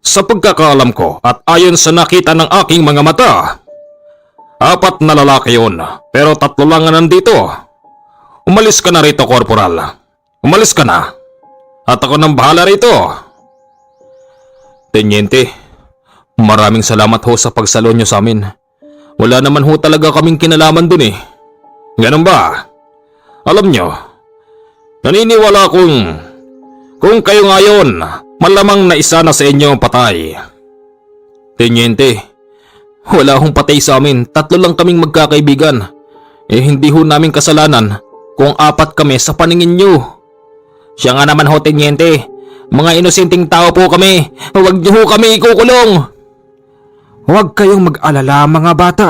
Sa pagkakaalam ko at ayon sa nakita ng aking mga mata, 4 na lalaki yun pero 3 lang ang nandito. Umalis ka na rito, Corporal. Umalis ka na. At ako nang bahala rito. Tenyente, maraming salamat ho sa pagsalo nyo sa amin. Wala naman ho talaga kaming kinalaman dun eh. Ganun ba? Alam nyo, naniniwala kung kayo ngayon, malamang na isa na sa inyo ang patay. Tenyente, wala hong patay sa amin. 3 lang kaming magkakaibigan. Hindi ho namin kasalanan kung 4 kami sa paningin nyo. Siya nga naman ho, tenyente. Mga inosenteng tao po kami. Huwag niyo ho kami ikukulong. Huwag kayong mag-alala mga bata.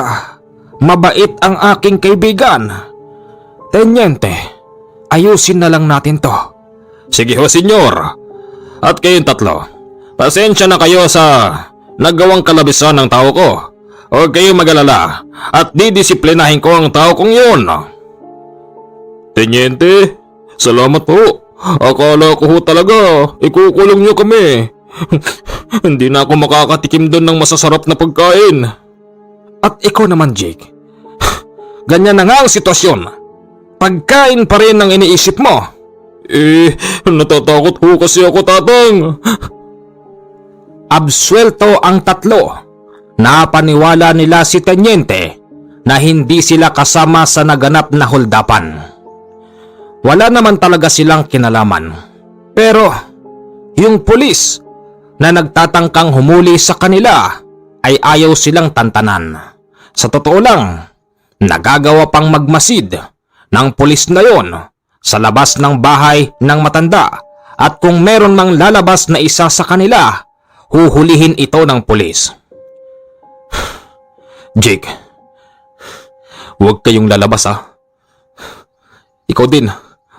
Mabait ang aking kaibigan. Tenyente, ayusin na lang natin to. Sige ho, senyor. At kayong 3, pasensya na kayo sa nagawang kalabisan ng tao ko. Huwag kayong mag-alala at didisiplinahin ko ang tao kong yun. Tenyente, salamat po. Akala ko ho talaga, ikukulong niyo kami. Hindi na ako makakatikim doon ng masasarap na pagkain. At ikaw naman, Jake. Ganyan na nga ang sitwasyon. Pagkain pa rin ang iniisip mo. Natatakot ho kasi ako, tatang. Absuelto ang 3. Napaniwala nila si Tenyente na hindi sila kasama sa naganap na holdapan. Wala naman talaga silang kinalaman. Pero yung pulis na nagtatangkang humuli sa kanila ay ayaw silang tantanan. Sa totoo lang, nagagawa pang magmasid ng pulis na yon sa labas ng bahay ng matanda, at kung meron mang lalabas na isa sa kanila, huhulihin ito ng pulis. Jake, huwag kayong lalabas ha. Ikaw din,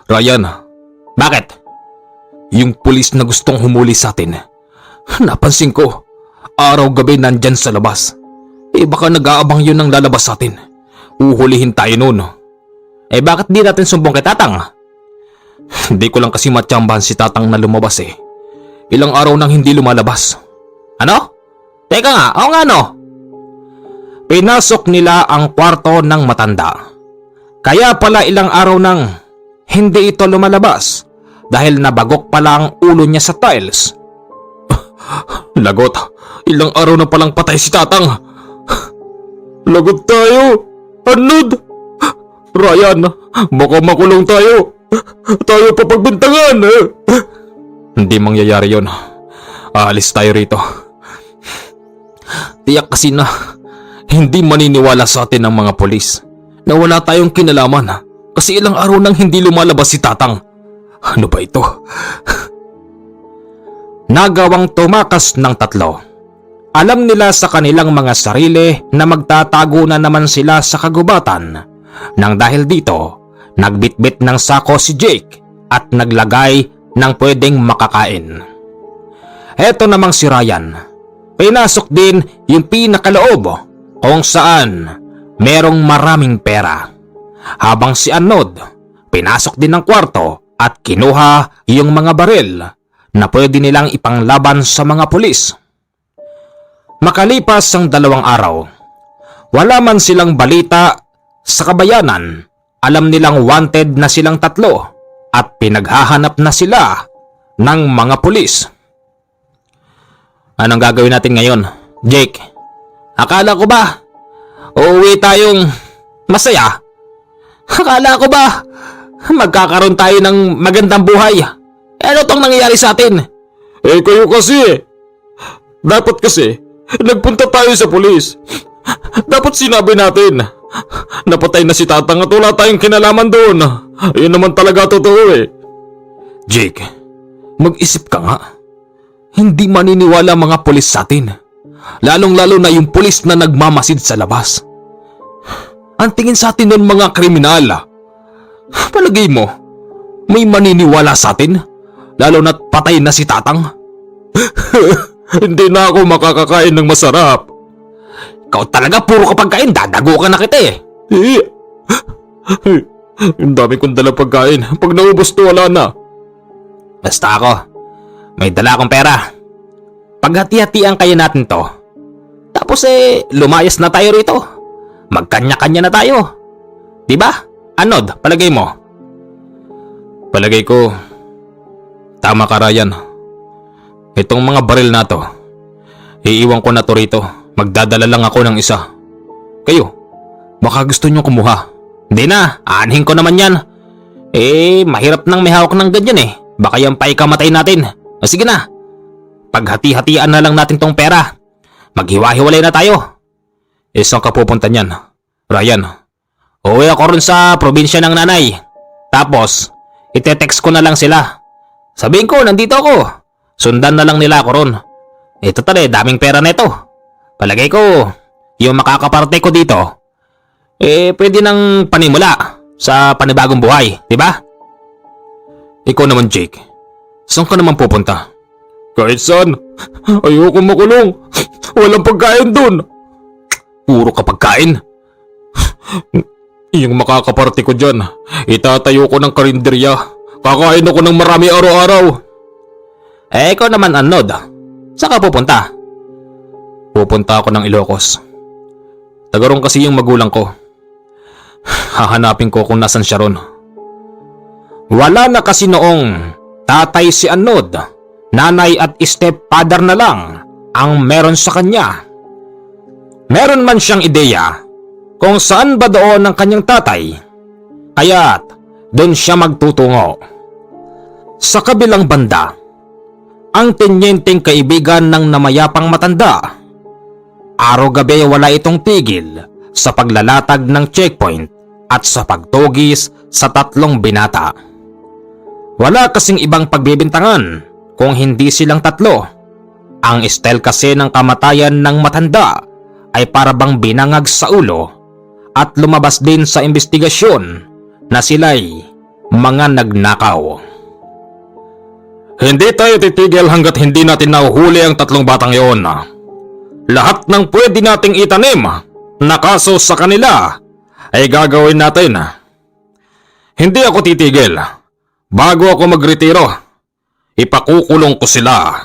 Ryan. Bakit? Yung pulis na gustong humuli sa atin, napansin ko, araw-gabi nandyan sa labas. Baka nag-aabang yun ng lalabas sa atin. Uhulihin tayo noon. Bakit di natin sumbong kay Tatang? Hindi ko lang kasi matsambahan si Tatang na lumabas eh. Ilang araw nang hindi lumalabas. Ano? Teka nga, oo nga no? Pinasok nila ang kwarto ng matanda. Kaya pala ilang araw nang hindi ito lumalabas dahil nabagok pala ang ulo niya sa tiles. Lagot, ilang araw na palang patay si Tatang. Lagot tayo. Anod. Ryan, baka makulong tayo. Tayo papagbintangan. Hindi mangyayari yon. Aalis tayo rito. Tiyak kasi na hindi maniniwala sa atin ng mga polis na wala tayong kinalaman kasi ilang araw nang hindi lumalabas si Tatang. Ano ba ito? Nagawang tumakas ng 3. Alam nila sa kanilang mga sarili na magtatago na naman sila sa kagubatan. Nang dahil dito, nagbitbit ng sako si Jake at naglagay ng pwedeng makakain. Heto namang si Ryan. Pinasok din yung pinakaloob kung saan merong maraming pera. Habang si Anod, pinasok din ng kwarto at kinuha yung mga baril na pwede nilang ipanglaban sa mga pulis. Makalipas ang 2 araw, wala man silang balita sa kabayanan. Alam nilang wanted na silang 3 at pinaghahanap na sila ng mga pulis. Anong gagawin natin ngayon, Jake? Akala ko ba uuwi tayong masaya? Akala ko ba magkakaroon tayo ng magandang buhay? Ano tong nangyayari sa atin? Kayo kasi. Dapat kasi nagpunta tayo sa pulis. Dapat sinabi natin napatay na si Tatang at wala tayong kinalaman doon. Yun naman talaga totoo eh. Jake, mag-isip ka nga. Hindi maniniwala mga pulis sa atin. Lalong-lalo na yung pulis na nagmamasid sa labas. Ang tingin sa atin nun mga kriminal. Palagay mo, may maniniwala sa atin? Lalo na't patay na si Tatang? Hindi na ako makakakain ng masarap. Ikaw talaga puro kapag kain, dadago ka na kita eh. Yung dami kong dalang pagkain. Pag naubos to, wala na. Basta ako, may dala akong pera. Paghati-hatian kaya natin to. Tapos lumayas na tayo rito. Magkanya-kanya na tayo. Diba? Anod, palagay mo? Palagay ko, tama ka, Ryan. Itong mga baril na to, iiwan ko na to rito. Magdadala lang ako ng isa. Kayo, baka gusto nyo kumuha. Hindi na, aanhin ko naman yan. Mahirap nang may hawak ng ganyan eh. Baka yan pa ikamatay natin. Sige na, paghati-hatian na lang natin tong pera. Maghiwa-hiwalay na tayo. Saan ka pupunta niyan, Ryan? Uwi ako rin sa probinsya ng nanay. Tapos, ite-text ko na lang sila. Sabihin ko, nandito ako. Sundan na lang nila ako ron. Ito daming pera na ito. Palagay ko, yung makakaparte ko dito, pwede nang panimula sa panibagong buhay, di ba? Ikaw naman, Jake. Saan ka naman pupunta? Kahit saan. Ayoko makulong. Walang pagkain dun. Puro ka pagkain. Yung makakaparte ko dyan, itatayo ko ng karinderya. Kakain ako ng marami araw-araw. Ikaw naman, Anod. Saan ka pupunta? Pupunta ako ng Ilocos. Tagarong kasi yung magulang ko. Hahanapin ko kung nasan siya ron. Wala na kasi noong tatay si Anod, nanay at stepfather na lang ang meron sa kanya. Meron man siyang ideya kung saan ba doon ang kanyang tatay, kaya't doon siya magtutungo. Sa kabilang banda, ang tenyenteng kaibigan ng namayapang matanda, araw-gabi wala itong tigil sa paglalatag ng checkpoint at sa pagtugis sa 3 binata. Wala kasing ibang pagbibintangan kung hindi silang 3. Ang style kasi ng kamatayan ng matanda ay parabang binangag sa ulo at lumabas din sa investigasyon na sila'y mga nagnakaw. Hindi tayo titigil hanggat hindi natin nahuhuli ang 3 batang iyon. Lahat ng pwede nating itanim na kaso sa kanila ay gagawin natin. Hindi ako titigil. Bago ako magretiro, ipakukulong ko sila.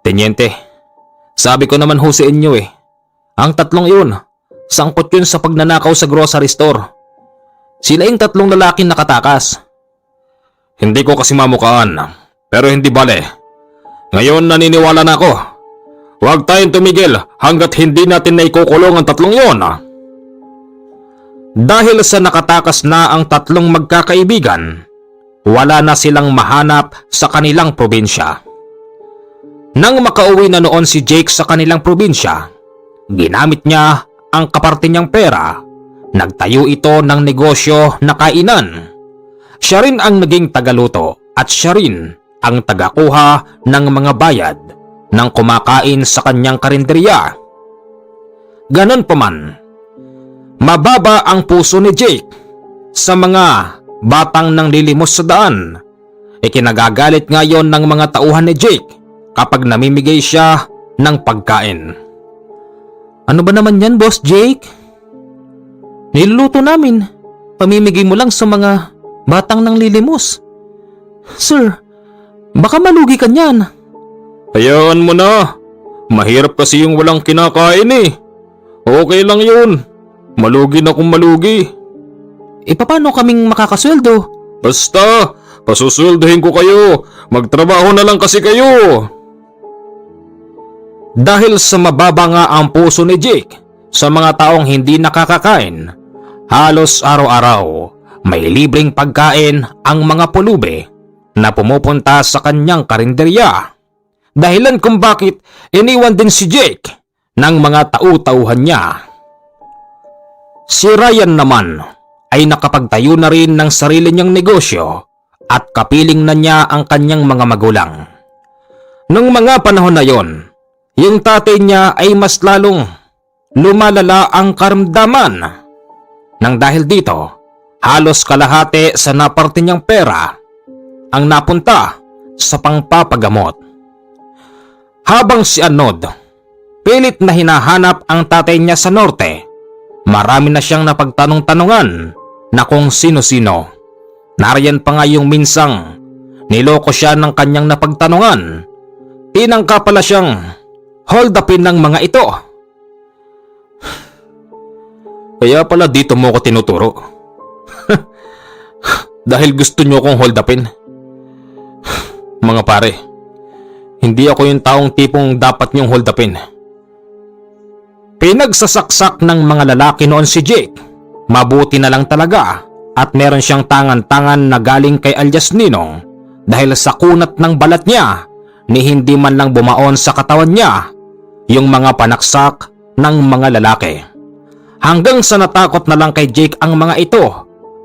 Tenyente, sabi ko naman ho sa inyo ang 3 yun, sangkot yun sa pagnanakaw sa grocery store. Sila yung 3 lalaking nakatakas. Hindi ko kasi mamukaan, pero hindi bale. Ngayon naniniwala na ako. Huwag tayong tumigil hanggat hindi natin naikukulong ang 3 yun. Dahil sa nakatakas na ang 3 magkakaibigan, wala na silang mahanap sa kanilang probinsya. Nang makauwi na noon si Jake sa kanilang probinsya, ginamit niya ang kaparte niyang pera. Nagtayo ito ng negosyo na kainan. Siya rin ang naging tagaluto at siya rin ang tagakuha ng mga bayad ng kumakain sa kanyang karinderya. Ganon pa man, mababa ang puso ni Jake sa mga batang nang lilimos sa daan. Ikinagagalit ngayon ng mga tauhan ni Jake kapag namimigay siya ng pagkain. Ano ba naman yan, Boss Jake? Niluluto namin. Pamimigay mo lang sa mga batang nang lilimos. Sir, baka malugi ka niyan. Hayaan mo na. Mahirap kasi yung walang kinakain Okay lang yun. Malugi na kung malugi. Paano kaming makakasweldo? Basta, pasusweldohin ko kayo. Magtrabaho na lang kasi kayo. Dahil sa mababa nga ang puso ni Jake sa mga taong hindi nakakakain, halos araw-araw may libreng pagkain ang mga pulube na pumupunta sa kanyang karinderya. Dahilan kung bakit iniwan din si Jake ng mga tau-tauhan niya. Si Ryan naman ay nakapagtayo na rin ng sarili niyang negosyo at kapiling na niya ang kanyang mga magulang. Nung mga panahon na yon, yung tatay niya ay mas lalong lumalala ang karamdaman. Nang dahil dito, halos kalahati sa naparte niyang pera ang napunta sa pangpapagamot. Habang si Anod, pilit na hinahanap ang tatay niya sa norte, marami na siyang napagtanong-tanungan na kung sino-sino. Nariyan pa nga yung minsang niloko siya ng kanyang napagtanungan. Tinangka pala siyang hold upin ng mga ito. Kaya pala dito mo ko tinuturo. Dahil gusto nyo kong hold upin. Mga pare, hindi ako yung taong tipong dapat nyong hold upin. Pinagsasaksak ng mga lalaki noon si Jake. Mabuti na lang talaga at meron siyang tangan-tangan na galing kay alias Ninong dahil sa kunat ng balat niya ni hindi man lang bumaon sa katawan niya yung mga panaksak ng mga lalaki. Hanggang sa natakot na lang kay Jake ang mga ito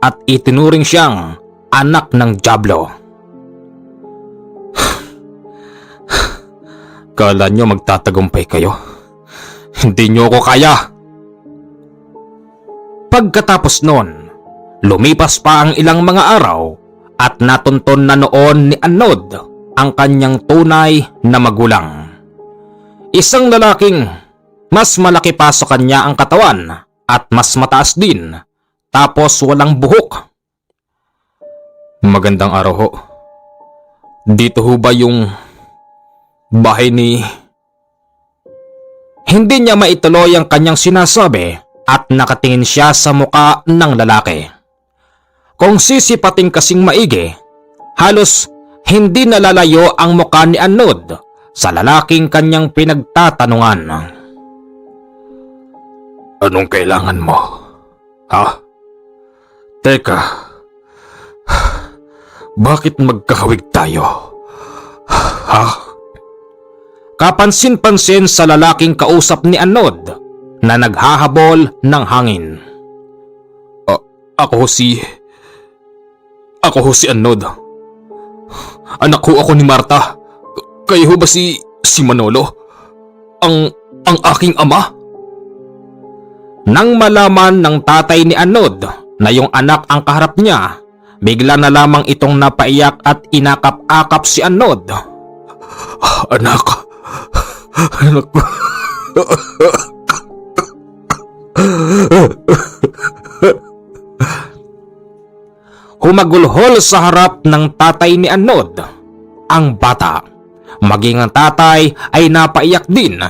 at itinuring siyang anak ng dyablo. Kala nyo magtatagumpay kayo? Hindi nyo ako kaya! Pagkatapos nun, lumipas pa ang ilang mga araw at natunton na noon ni Anod ang kanyang tunay na magulang. Isang lalaking mas malaki pa sa kanya ang katawan at mas mataas din, tapos walang buhok. Magandang araw ho. Dito ho ba yung bahay ni... Hindi niya maituloy ang kanyang sinasabi at nakatingin siya sa muka ng lalaki. Kung sisipating kasing maigi, halos hindi nalalayo ang muka ni Anod sa lalaking kanyang pinagtatanungan. Anong kailangan mo? Ha? Teka. Bakit magkakawig tayo? Ha? Kapansin-pansin sa lalaking kausap ni Anod na naghahabol ng hangin. Ako ho si Anod. Anak ho ako ni Marta. Kayo ho ba si Manolo? Ang aking ama? Nang malaman ng tatay ni Anod na yung anak ang kaharap niya, bigla na lamang itong napaiyak at inakap-akap si Anod. Anak ko. Humagulhol sa harap ng tatay ni Anod ang bata. Maging ang tatay ay napaiyak din.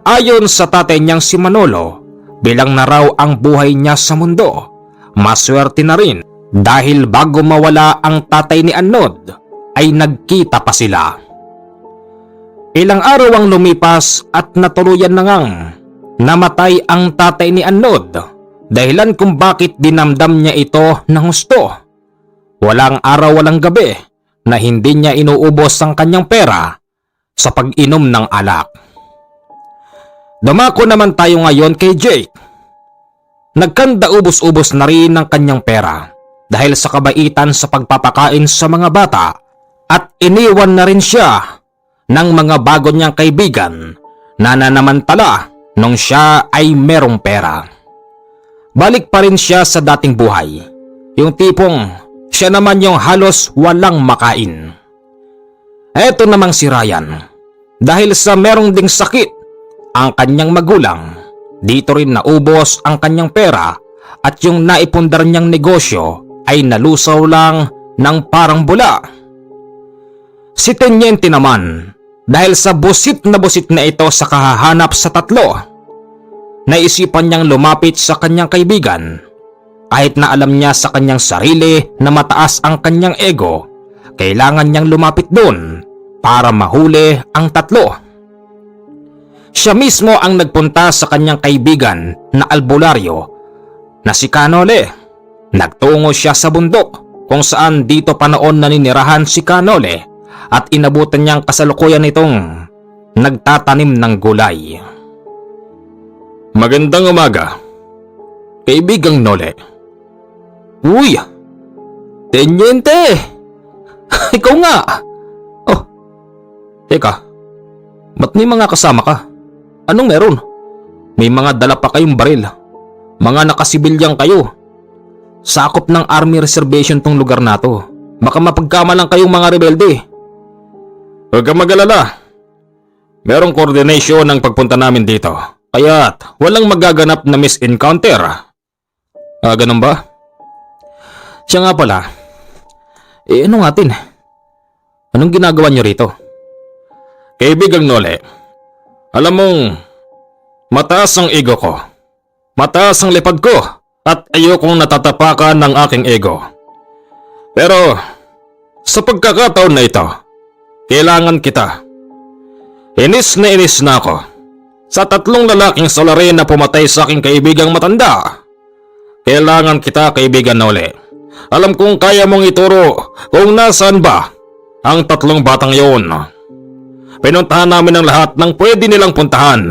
Ayon sa tatay niyang si Manolo, bilang na raw ang buhay niya sa mundo, maswerte na rin dahil bago mawala ang tatay ni Anod ay nagkita pa sila. Ilang araw ang lumipas at natuluyan na ngang namatay ang tatay ni Anod, dahilan kung bakit dinamdam niya ito ng husto. Walang araw walang gabi na hindi niya inuubos ang kanyang pera sa pag-inom ng alak. Dumako naman tayo ngayon kay Jake. Nagkanda ubos-ubos na rin ang kanyang pera dahil sa kabaitan sa pagpapakain sa mga bata at iniwan na rin siya ng mga bago niyang kaibigan na nanamantala nung siya ay merong pera. Balik pa rin siya sa dating buhay, yung tipong siya naman yung halos walang makain. Eto namang si Ryan, dahil sa merong ding sakit ang kanyang magulang, dito rin naubos ang kanyang pera at yung naipundar niyang negosyo ay nalusaw lang ng parang bula. Si Tenyente naman, dahil sa busit na ito sa kahahanap sa tatlo, naisipan niyang lumapit sa kanyang kaibigan. Kahit na alam niya sa kanyang sarili na mataas ang kanyang ego, kailangan niyang lumapit doon para mahuli ang tatlo. Siya mismo ang nagpunta sa kanyang kaibigan na albularyo na si Canole. Nagtungo siya sa bundok kung saan dito pa noon naninirahan si Canole at inabutan niyang kasalukuyan nitong nagtatanim ng gulay. Magandang umaga, kaibigang Nole. Uy! Tenyente! Ikaw nga! Oh, teka, ba't may mga kasama ka? Anong meron? May mga dala pa kayong baril. Mga nakasibilyang kayo. Sakop ng army reservation tong lugar na to. Baka mapagkamalang kayong mga rebelde. Huwag kang mag-alala. Merong coordination ng pagpunta namin dito. Kaya't walang magaganap na misencounter. Ganun ba? Siya nga pala. Ano natin? Anong ginagawa niyo rito? Kaibigang Nole, alam mong mataas ang ego ko. Mataas ang lipad ko at ayokong natatapakan ng aking ego. Pero sa pagkakataon na ito, kailangan kita. Inis na ako sa tatlong lalaking salarin na pumatay sa aking kaibigang matanda. Kailangan kita, kaibigan Nole. Alam kong kaya mong ituro kung nasaan ba ang tatlong batang yun. Pinuntahan namin ang lahat ng pwede nilang puntahan,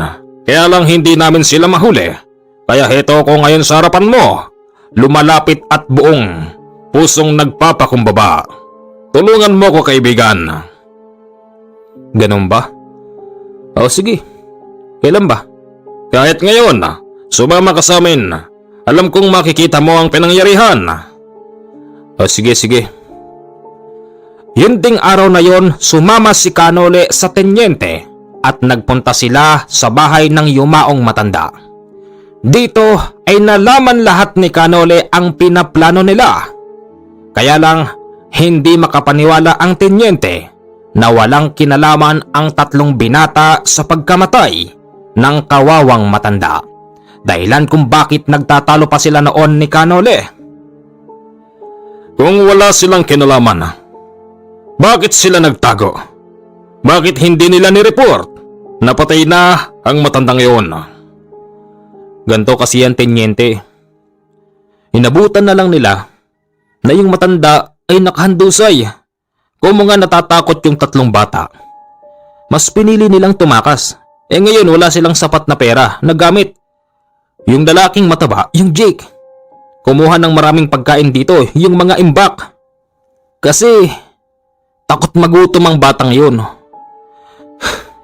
kaya lang hindi namin sila mahuli. Kaya heto ko ngayon sa harapan mo. lumalapit at buong pusong nagpapakumbaba. Tulungan mo ko, kaibigan. Ganun ba? O sige, kailan ba? Kahit ngayon, sumama ka sa amin. Alam kong makikita mo ang pinangyarihan. O sige. Yun ding araw na yon, sumama si Canole sa tenyente at nagpunta sila sa bahay ng yumaong matanda. Dito ay nalaman lahat ni Canole ang pinaplano nila. Kaya lang, hindi makapaniwala ang tenyente na walang kinalaman ang 3 binata sa pagkamatay ng kawawang matanda. Dahilan kung bakit nagtatalo pa sila noon ni Canole. Kung wala silang kinalaman, bakit sila nagtago? Bakit hindi nila ni-report? Napatay na ang matandang iyon. Ganto kasi yan, tenyente. Inabutan na lang nila na yung matanda ay nakahandusay. Kung mga natatakot yung 3 bata, mas pinili nilang tumakas. Ngayon wala silang sapat na pera na gamit. Yung lalaking mataba, yung Jake, kumuha ng maraming pagkain dito, yung mga imbak. Kasi takot magutom ang batang yun.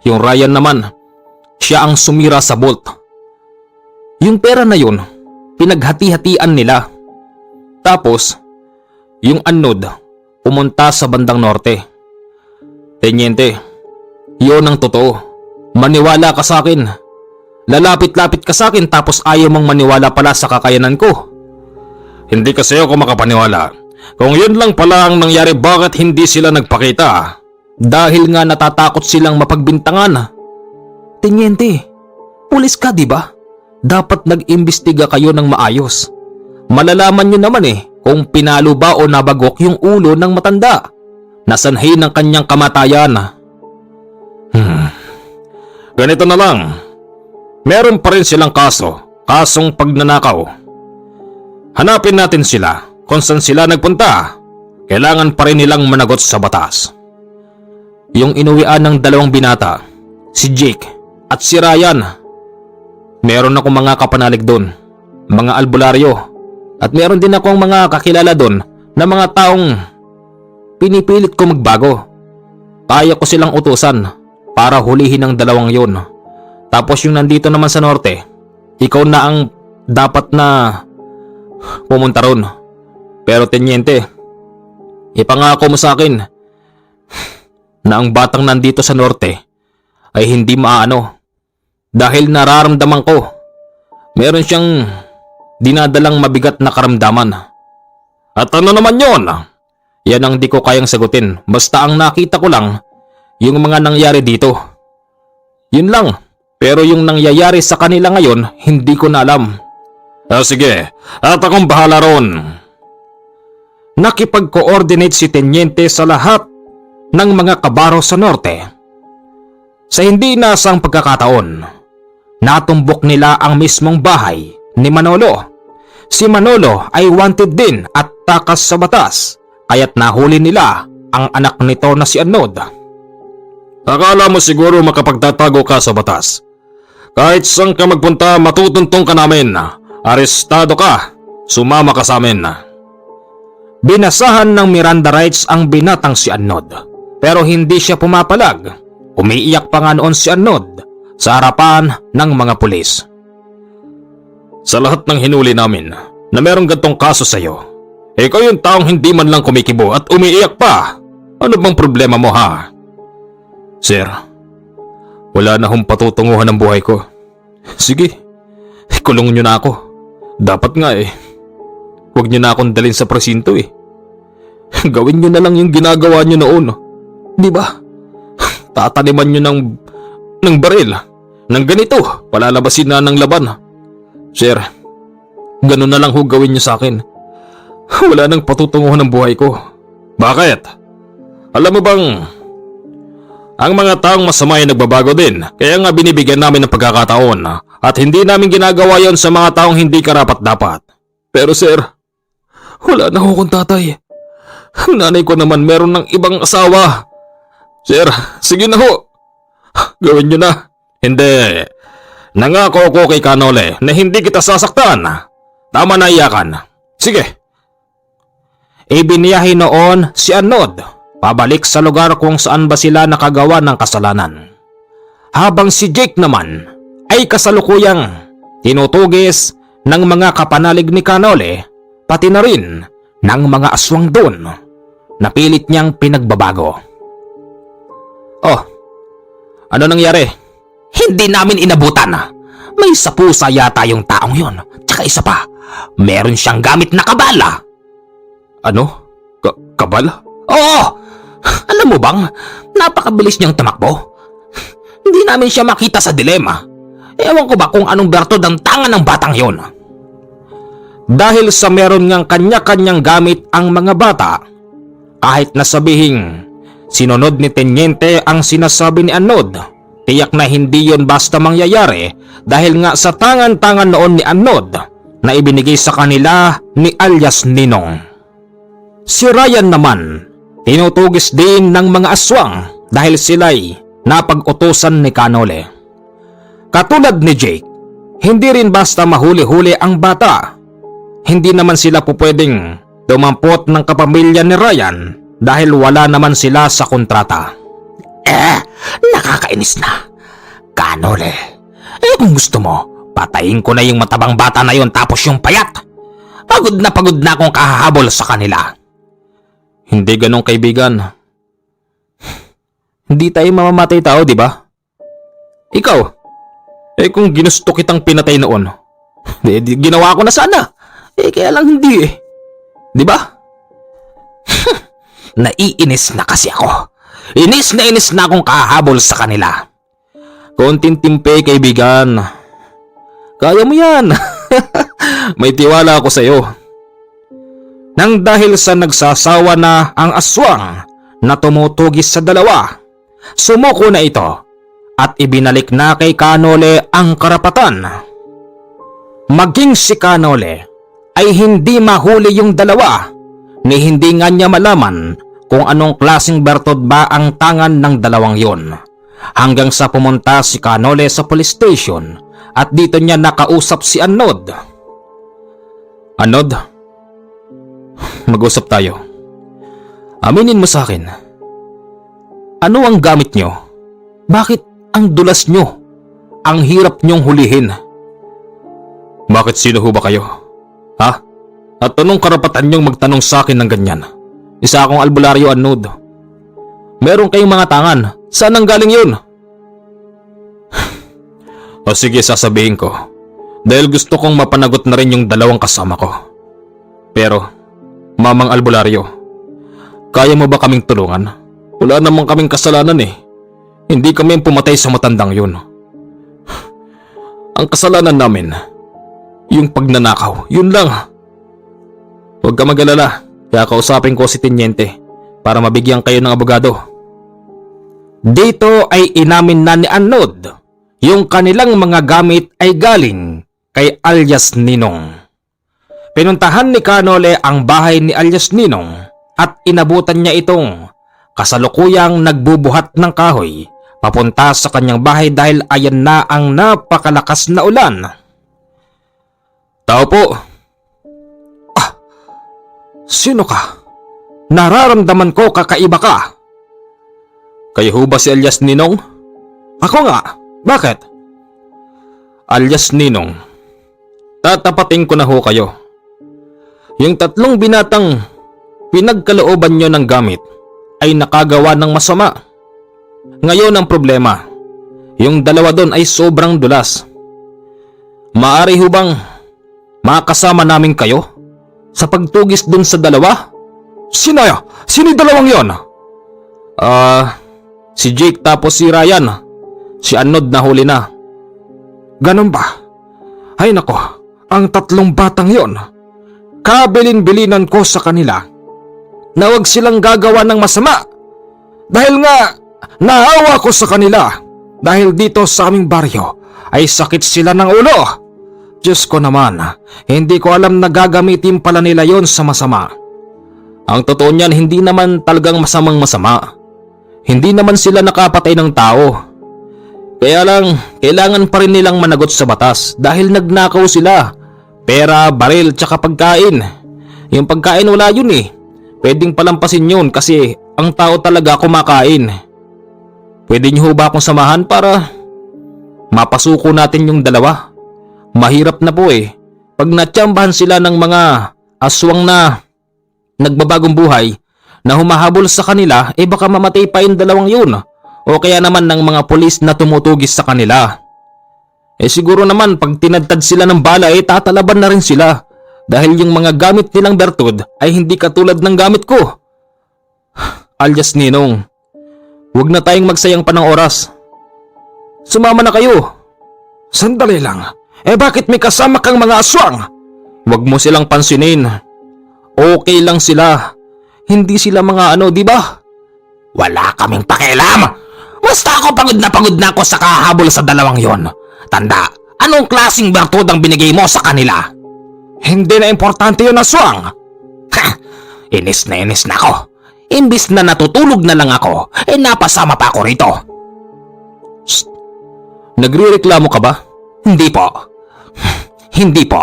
Yung Ryan naman, siya ang sumira sa Bolt. Yung pera na yun, pinaghati-hatian nila. Tapos, yung Anod, pumunta sa bandang norte. Tenyente, yun ang totoo. Maniwala ka sa akin. Lalapit-lapit ka sa akin tapos ayaw mong maniwala pala sa kakayanan ko. Hindi kasi ako makapaniwala. Kung yun lang pala ang nangyari, bakit hindi sila nagpakita? Dahil nga natatakot silang mapagbintangan. Tenyente, pulis ka, di ba? Dapat nag-imbestiga kayo ng maayos. Malalaman nyo naman kung pinalo ba o nabagok yung ulo ng matanda. Nasanhay ng kanyang kamatayan. Ganito na lang. Meron pa rin silang kasong pagnanakaw. Hanapin natin sila kung saan sila nagpunta. Kailangan pa rin nilang managot sa batas. Yung inuwian ng 2 binata, si Jake at si Ryan. Meron akong mga kapanalig doon, mga albularyo. At meron din akong mga kakilala doon na mga taong pinipilit ko magbago. Kaya ko silang utusan para hulihin ang 2 yon. Tapos yung nandito naman sa norte, ikaw na ang dapat na pumunta ron. Pero tenyente, ipangako mo sa akin na ang batang nandito sa norte ay hindi maano. Dahil nararamdaman ko, meron siyang dinadalang mabigat na karamdaman. At ano naman yon? Yan ang di ko kayang sagutin. Basta ang nakita ko lang, yung mga nangyari dito. Yun lang. Pero yung nangyayari sa kanila ngayon, hindi ko na alam. Sige, at akong bahala ron. Nakipag-coordinate si tenyente sa lahat ng mga kabaro sa norte. Sa hindi nasang pagkakataon, natumbok nila ang mismong bahay ni Manolo. Si Manolo ay wanted din at takas sa batas, kaya't nahuli nila ang anak nito na si Anod. Akala mo siguro makapagtatago ka sa batas. Kahit saan ka magpunta, matutuntong ka namin. Arestado ka. Sumama ka sa amin. Binasahan ng Miranda rights ang binatang si Anod, pero hindi siya pumapalag. Umiiyak pa nga noon si Anod sa harapan ng mga pulis. Sa lahat ng hinuli namin na merong gantong kaso sa'yo, ikaw yung taong hindi man lang kumikibo at umiiyak pa. Ano bang problema mo, ha? Sir, wala na akong patutunguhan ng buhay ko. Sige, kulong nyo na ako. Dapat nga huwag nyo na akong dalhin sa presinto Gawin nyo na lang yung ginagawa nyo noon. Di ba? Tataniman nyo ng baril. Nang ganito, palalabasin na ng laban. Sir, ganun na lang gawin nyo sa akin. Wala nang patutunguhan ng buhay ko. Bakit? Alam mo bang ang mga taong masama ay nagbabago din, kaya nga binibigyan namin ng pagkakataon at hindi namin ginagawa yon sa mga taong hindi karapat-dapat. Pero sir, wala na akong tatay. Ang nanay ko naman meron ng ibang asawa. Sir, sige na ho. Gawin nyo na. Hindi. Nangako ko kay Canole na hindi kita sasaktan. Tama na iyakan. Sige. Ibiniyahe noon si Anod pabalik sa lugar kung saan ba sila nakagawa ng kasalanan. Habang si Jake naman ay kasalukuyang tinutugis ng mga kapanalig ni Canole pati na rin ng mga aswang doon na pilit niyang pinagbabago. Oh, ano nangyari? Hindi namin inabutan. May sapusa yata yung taong yon. Tsaka isa pa, meron siyang gamit na kabala. Ano? Kabal? Oo! Alam mo bang, napakabilis niyang tumakbo. Hindi namin siya makita sa dilema. Ewan ko ba kung anong bertod ang tangan ng batang yon. Dahil sa meron ngang kanya-kanyang gamit ang mga bata, kahit nasabihing sinunod ni Tenyente ang sinasabi ni Anod, tiyak na hindi yon basta mangyayari dahil nga sa tangan-tangan noon ni Anod na ibinigay sa kanila ni alias Ninong. Si Ryan naman, tinutugis din ng mga aswang dahil sila'y napag-utusan ni Canole. Katulad ni Jake, hindi rin basta mahuli-huli ang bata. Hindi naman sila pupwedeng dumampot ng kapamilya ni Ryan dahil wala naman sila sa kontrata. Nakakainis na. Canole, kung gusto mo, patayin ko na yung matabang bata na yon tapos yung payat. Pagod na akong kahahabol sa kanila. Hindi ganong kaibigan. Hindi tayo mamamatay tao, di ba? Ikaw, kung ginusto kitang pinatay noon, ginawa ko na sana. Kaya lang hindi eh. Di ba? Naiinis na kasi ako. Inis na akong kahabol sa kanila. Konting timpe, kaibigan. Kaya mo yan. May tiwala ako sa'yo. Nang dahil sa nagsasawa na ang aswang na tumutugis sa dalawa, sumuko na ito at ibinalik na kay Canole ang karapatan. Maging si Canole ay hindi mahuli yung dalawa ni hindi nga niya malaman kung anong klaseng bertod ba ang tangan ng dalawang yon. Hanggang sa pumunta si Canole sa police station at dito niya nakausap si Anod. Anod, mag-usap tayo. Aminin mo sa akin, ano ang gamit nyo? Bakit ang dulas nyo? Ang hirap nyong hulihin. Bakit sino ho ba kayo? Ha? At anong karapatan nyong magtanong sa akin ng ganyan? Isa akong albularyo, Anod. Meron kayong mga tangan. Saan ang galing yun? O sige, sasabihin ko. Dahil gusto kong mapanagot na rin yung dalawang kasama ko. Pero, Mamang Albularyo, kaya mo ba kaming tulungan? Wala namang kaming kasalanan eh. Hindi kami ang pumatay sa matandang yun. Ang kasalanan namin, yung pagnanakaw, yun lang. Huwag ka mag-alala, kaya kausapin ko si Tenyente para mabigyan kayo ng abogado. Dito ay inamin na ni Anod yung kanilang mga gamit ay galing kay alias Ninong. Pinuntahan ni Canole ang bahay ni alias Ninong at inabutan niya itong kasalukuyang nagbubuhat ng kahoy papunta sa kanyang bahay dahil ayan na ang napakalakas na ulan. Tao po. Sino ka? Nararamdaman ko kakaiba ka. Kayo ho ba si alias Ninong? Ako nga. Bakit? Alias Ninong, tatapatin ko na ho kayo. Yung tatlong binatang pinagkalooban nyo ng gamit ay nakagawa ng masama. Ngayon ang problema, yung dalawa doon ay sobrang dulas. Maaari ho bang makasama namin kayo sa pagtugis doon sa dalawa? Sino yung dalawang yon? Si Jake tapos si Ryan. Si Anod na huli na. Ganun ba? Ay nako, ang tatlong batang yon. Kabilin-bilinan ko sa kanila na huwag silang gagawa ng masama. Dahil nga, naawa ko sa kanila. Dahil dito sa aming baryo ay sakit sila ng ulo. Diyos ko naman, hindi ko alam na gagamitin pala nila yon sa masama. Ang totoo niyan, hindi naman talagang masamang masama. Hindi naman sila nakapatay ng tao. Kaya lang, kailangan pa rin nilang managot sa batas dahil nagnakaw sila. Pera, baril, tsaka pagkain. Yung pagkain wala yun eh. Pwedeng palampasin yun kasi ang tao talaga kumakain. Pwede niyo ho ba akong samahan para mapasuko natin yung dalawa? Mahirap na po eh. Pag natsambahan sila ng mga aswang na nagbabagong buhay na humahabol sa kanila, eh baka mamatay pa yung dalawang yun. O kaya naman ng mga pulis na tumutugis sa kanila. Eh siguro naman pag tinadtad sila ng bala eh tatalaban na rin sila. Dahil yung mga gamit nilang bertud ay hindi katulad ng gamit ko. Alias Ninong, huwag na tayong magsayang pa ng oras. Sumama na kayo. Sandali lang. Eh bakit may kasama kang mga aswang? Huwag mo silang pansinin. Okay lang sila. Hindi sila mga di ba? Wala kaming pakialam. Basta ako pagod na ako sa kahabol sa dalawang yon. Tanda, anong klaseng bertud ang binigay mo sa kanila? Hindi na importante yun, aswang. Ha! Inis na ako. Imbis na natutulog na lang ako, eh napasama pa ako rito. Shh! Nagrireklamo ka ba? Hindi po. Hindi po.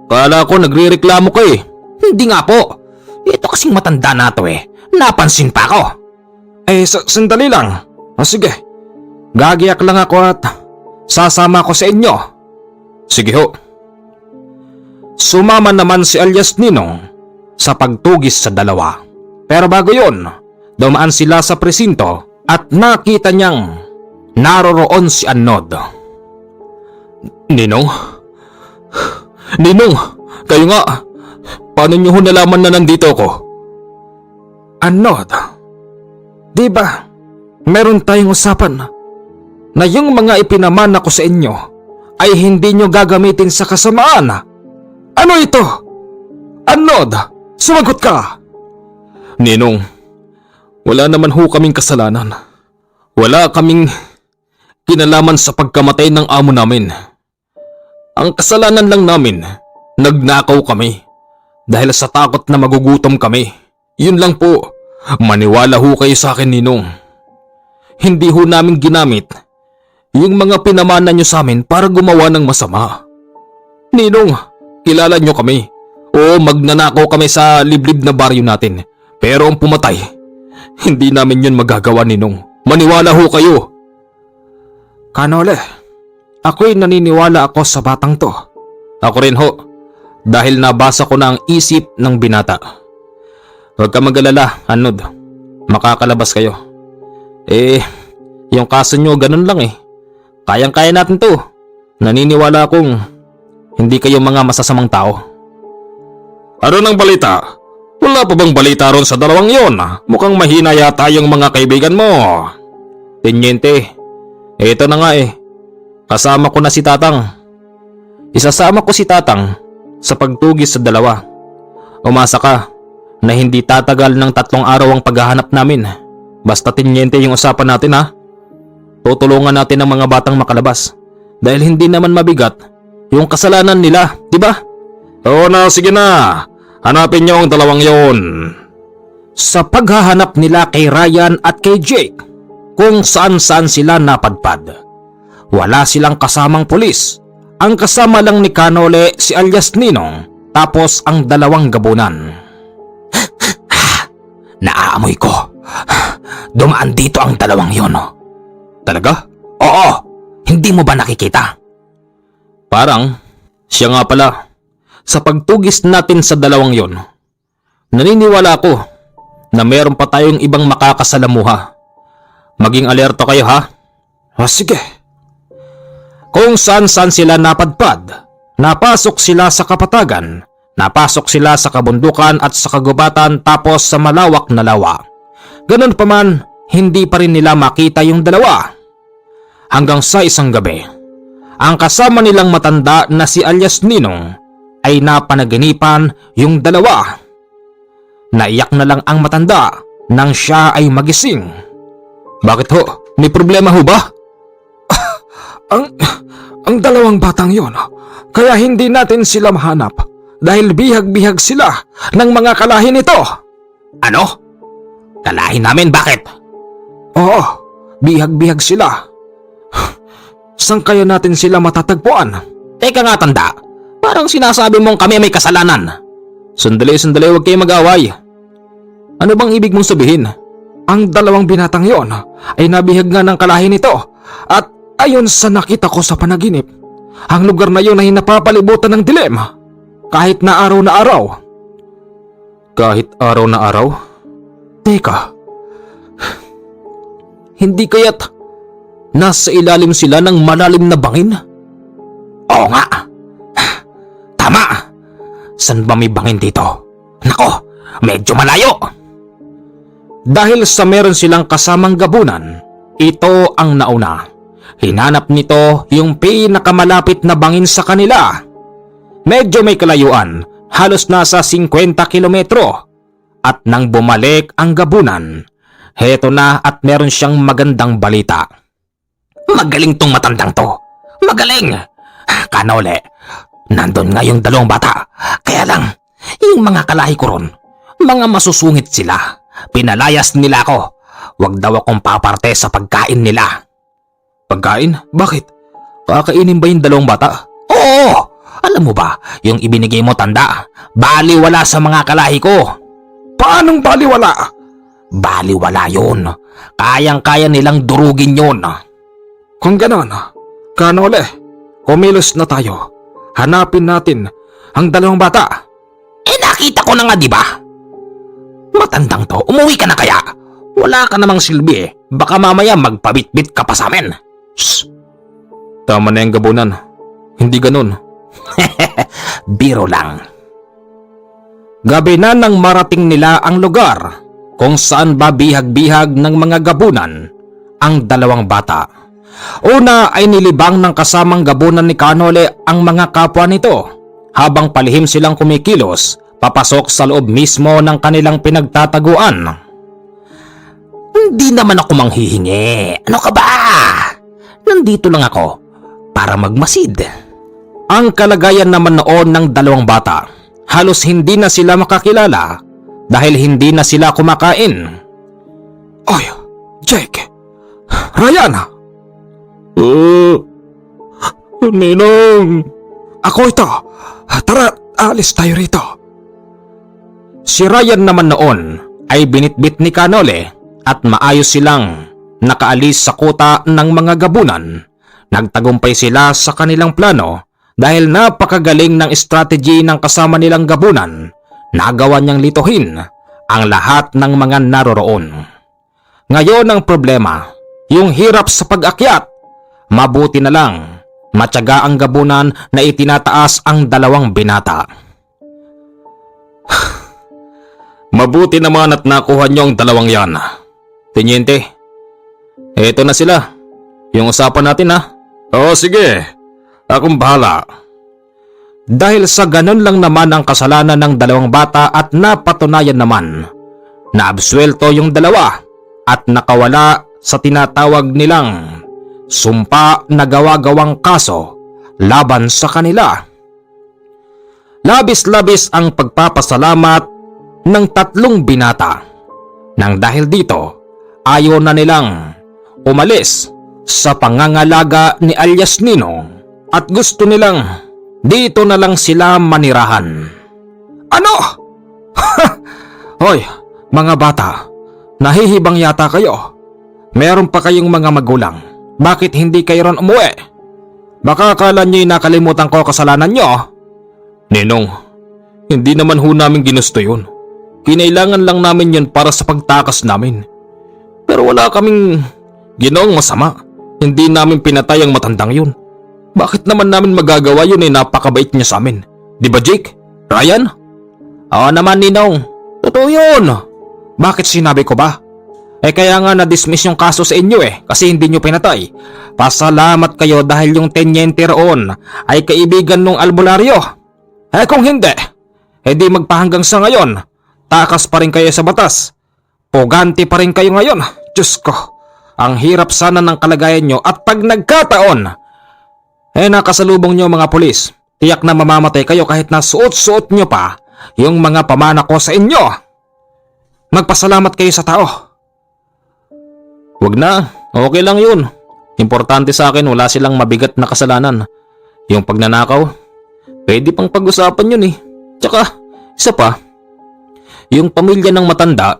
Kala ko nagrireklamo ka eh. Hindi nga po. Ito kasing matanda na to eh. Napansin pa ako. Eh, sandali lang. O sige. Gagiyak lang ako at sasama ko sa inyo. Sige ho. Sumama naman si alias Ninong sa pagtugis sa dalawa. Pero bago yon, dumaan sila sa presinto at nakita niyang naroroon si Anod. Ninong? Ninong, kayo nga. Paano niyo ho nalaman na nandito ako? Anod, di ba meron tayong usapan na yung mga ipinamana ko sa inyo ay hindi niyo gagamitin sa kasamaan? Ano ito? Anod, sumagot ka! Ninong, wala naman ho kaming kasalanan. Wala kaming kinalaman sa pagkamatay ng amo namin. Ang kasalanan lang namin, nagnakaw kami. Dahil sa takot na magugutom kami. Yun lang po. Maniwala ho kayo sa akin, Ninong. Hindi ho namin ginamit yung mga pinamana nyo sa amin para gumawa ng masama. Ninong, kilala nyo kami. Oo, magnanakaw kami sa liblib na baryo natin. Pero ang pumatay, hindi namin yun magagawa, Ninong. Maniwala ho kayo. Kanole, ako'y naniniwala ako sa batang to. Ako rin ho, dahil nabasa ko na ang isip ng binata. Huwag ka mag-alala, Anod. Makakalabas kayo. Eh, yung kaso nyo ganun lang eh. Kayang-kaya natin to. Naniniwala akong hindi kayo mga masasamang tao. Ano nang balita? Wala pa bang balita ron sa dalawang yon? Mukhang mahina yata yung mga kaibigan mo. Tenyente, eto na nga eh. Kasama ko na si Tatang. Isasama ko si Tatang sa pagtugis sa dalawa. Umasa ka na hindi tatagal ng 3 araw ang paghahanap namin. Basta tenyente yung usapan natin ha. Tutulungan natin ang mga batang makalabas. Dahil hindi naman mabigat yung kasalanan nila, di ba? Oo na, sige na. Hanapin niyo ang dalawang yon. Sa paghahanap nila kay Ryan at kay Jake, kung saan-saan sila napadpad. Wala silang kasamang pulis. Ang kasama lang ni Kanole si alias Ninong, tapos ang dalawang gabunan. Naaamoy ko. Dumaan dito ang dalawang yon. Talaga? Oo. Hindi mo ba nakikita? Parang siya nga pala. Sa pagtugis natin sa dalawang yon, naniniwala ako na meron pa tayong ibang makakasalamuha. Maging alerto kayo ha? Sige. Kung saan-saan sila napadpad, napasok sila sa kapatagan, napasok sila sa kabundukan at sa kagubatan tapos sa malawak na lawa. Ganun pa man, hindi pa rin nila makita yung dalawa. Hanggang sa isang gabi, ang kasama nilang matanda na si alias Ninong ay napanaginipan yung dalawa. Naiyak na lang ang matanda nang siya ay magising. Bakit ho? May problema ho ba? Ang dalawang batang yon, kaya hindi natin sila mahanap dahil bihag-bihag sila ng mga kalahi nito. Ano? Kalahi namin, bakit? Oo, bihag-bihag sila. Saan kaya natin sila matatagpuan? Teka nga tanda, parang sinasabi mong kami may kasalanan. Sandali, huwag kayo mag-away. Ano bang ibig mong sabihin? Ang dalawang binatang yon ay nabihag nga ng kalahi nito at ayon sa nakita ko sa panaginip, ang lugar na yon ay napapalibutan ng dilim kahit na araw na araw. Kahit araw na araw? Teka, Hindi kaya't nasa ilalim sila ng malalim na bangin? oo nga. Tama. San ba may bangin dito? Nako, medyo malayo. Dahil sa meron silang kasamang gabunan, ito ang nauna. Hinanap nito yung pinakamalapit na bangin sa kanila. Medyo may kalayuan, halos nasa 50 kilometro. At nang bumalik ang gabunan, heto na at meron siyang magandang balita. Magaling tong matandang to. Magaling. Kanole, nandun nga yung dalawang bata. Kaya lang, yung mga kalahi ko ron, mga masusungit sila. Pinalayas nila ako. Huwag daw akong paparte sa pagkain nila. Pagkain? Bakit? Kakainin ba yung dalawang bata? Oo! Alam mo ba, yung ibinigay mo tanda, baliwala sa mga kalahi ko. Paanong baliwala? Baliwala yun. Kayang-kaya nilang durugin yun. Kung ganon, Kanole, kumilos na tayo. Hanapin natin ang dalawang bata. Nakita ko na nga, di ba? Matandang to, umuwi ka na kaya? Wala ka namang silbi eh. Baka mamaya magpabitbit ka pa sa amin. Shh! Tama na yung gabunan. Hindi ganon. Biro lang. Gabi na nang marating nila ang lugar kung saan ba bihag-bihag ng mga gabunan ang dalawang bata. Una ay nilibang ng kasamang gabunan ni Kanole ang mga kapwa nito habang palihim silang kumikilos papasok sa loob mismo ng kanilang pinagtataguan. Hindi naman ako manghihingi. Ano ka ba? Nandito lang ako para magmasid. Ang kalagayan naman noon ng dalawang bata, halos hindi na sila makakilala dahil hindi na sila kumakain. Oy, Jake! Ryan! Ninong! Ako ito! Tara, alis tayo rito. Si Ryan naman noon ay binitbit ni Kanole at maayos silang nakaalis sa kuta ng mga gabunan. Nagtagumpay sila sa kanilang plano dahil napakagaling ng strategy ng kasama nilang gabunan. Nagawa niyang lituhin ang lahat ng mga naroroon. Ngayon ang problema, yung hirap sa pag-akyat. Mabuti na lang, matyaga ang gabunan na itinataas ang dalawang binata. Mabuti naman at nakuha niyo ang dalawang yan. Tenyente, eto na sila. Yung usapan natin ha. Oo sige, akong bahala. Dahil sa ganun lang naman ang kasalanan ng dalawang bata at napatunayan naman, naabsuelto yung dalawa at nakawala sa tinatawag nilang sumpa na gawa-gawang kaso laban sa kanila. Labis-labis ang pagpapasalamat ng tatlong binata nang dahil dito ayaw na nilang umalis sa pangangalaga ni alias Ninong at gusto nilang dito na lang sila manirahan. Ano? Hoy, mga bata, nahihibang yata kayo. Meron pa kayong mga magulang. Bakit hindi kayo ron umuwi? Baka akala nyo'y nakalimutan ko kasalanan nyo. Ninong, hindi naman ho namin ginusto yun. Kinailangan lang namin yun para sa pagtakas namin. Pero wala kaming ginoong masama. Hindi namin pinatay ang matandang yun. Bakit naman namin magagawa yun napakabait niya sa amin? Di ba Jake? Ryan? Oo naman Ninong. Totoo yun. Bakit sinabi ko ba? Kaya nga na-dismiss yung kaso sa inyo kasi hindi nyo pinatay. Pasalamat kayo dahil yung tenyente roon ay kaibigan nung albularyo. Kung hindi, di magpahanggang sa ngayon. Takas pa rin kayo sa batas. Puganti pa rin kayo ngayon. Diyos ko, ang hirap sana ng kalagayan nyo at pag nagkataon, nakasalubong nyo mga pulis. Tiyak na mamamatay kayo kahit na suot-suot nyo pa yung mga pamana ko sa inyo. Magpasalamat kayo sa tao. Wag na, okay lang yun. Importante sa akin wala silang mabigat na kasalanan. Yung pagnanakaw, pwede pang pag-usapan yun Tsaka, Isa pa, yung pamilya ng matanda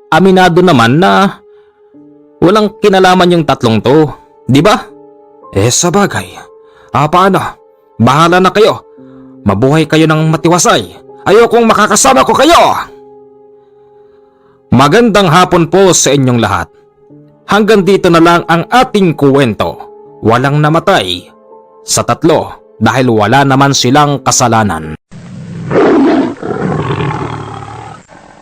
aminado naman na walang kinalaman yung tatlong to, di ba? Sa bagay. Paano? Bahala na kayo. Mabuhay kayo ng matiwasay. Ayokong makakasama ko kayo! Magandang hapon po sa inyong lahat. Hanggang dito na lang ang ating kuwento. Walang namatay sa tatlo dahil wala naman silang kasalanan.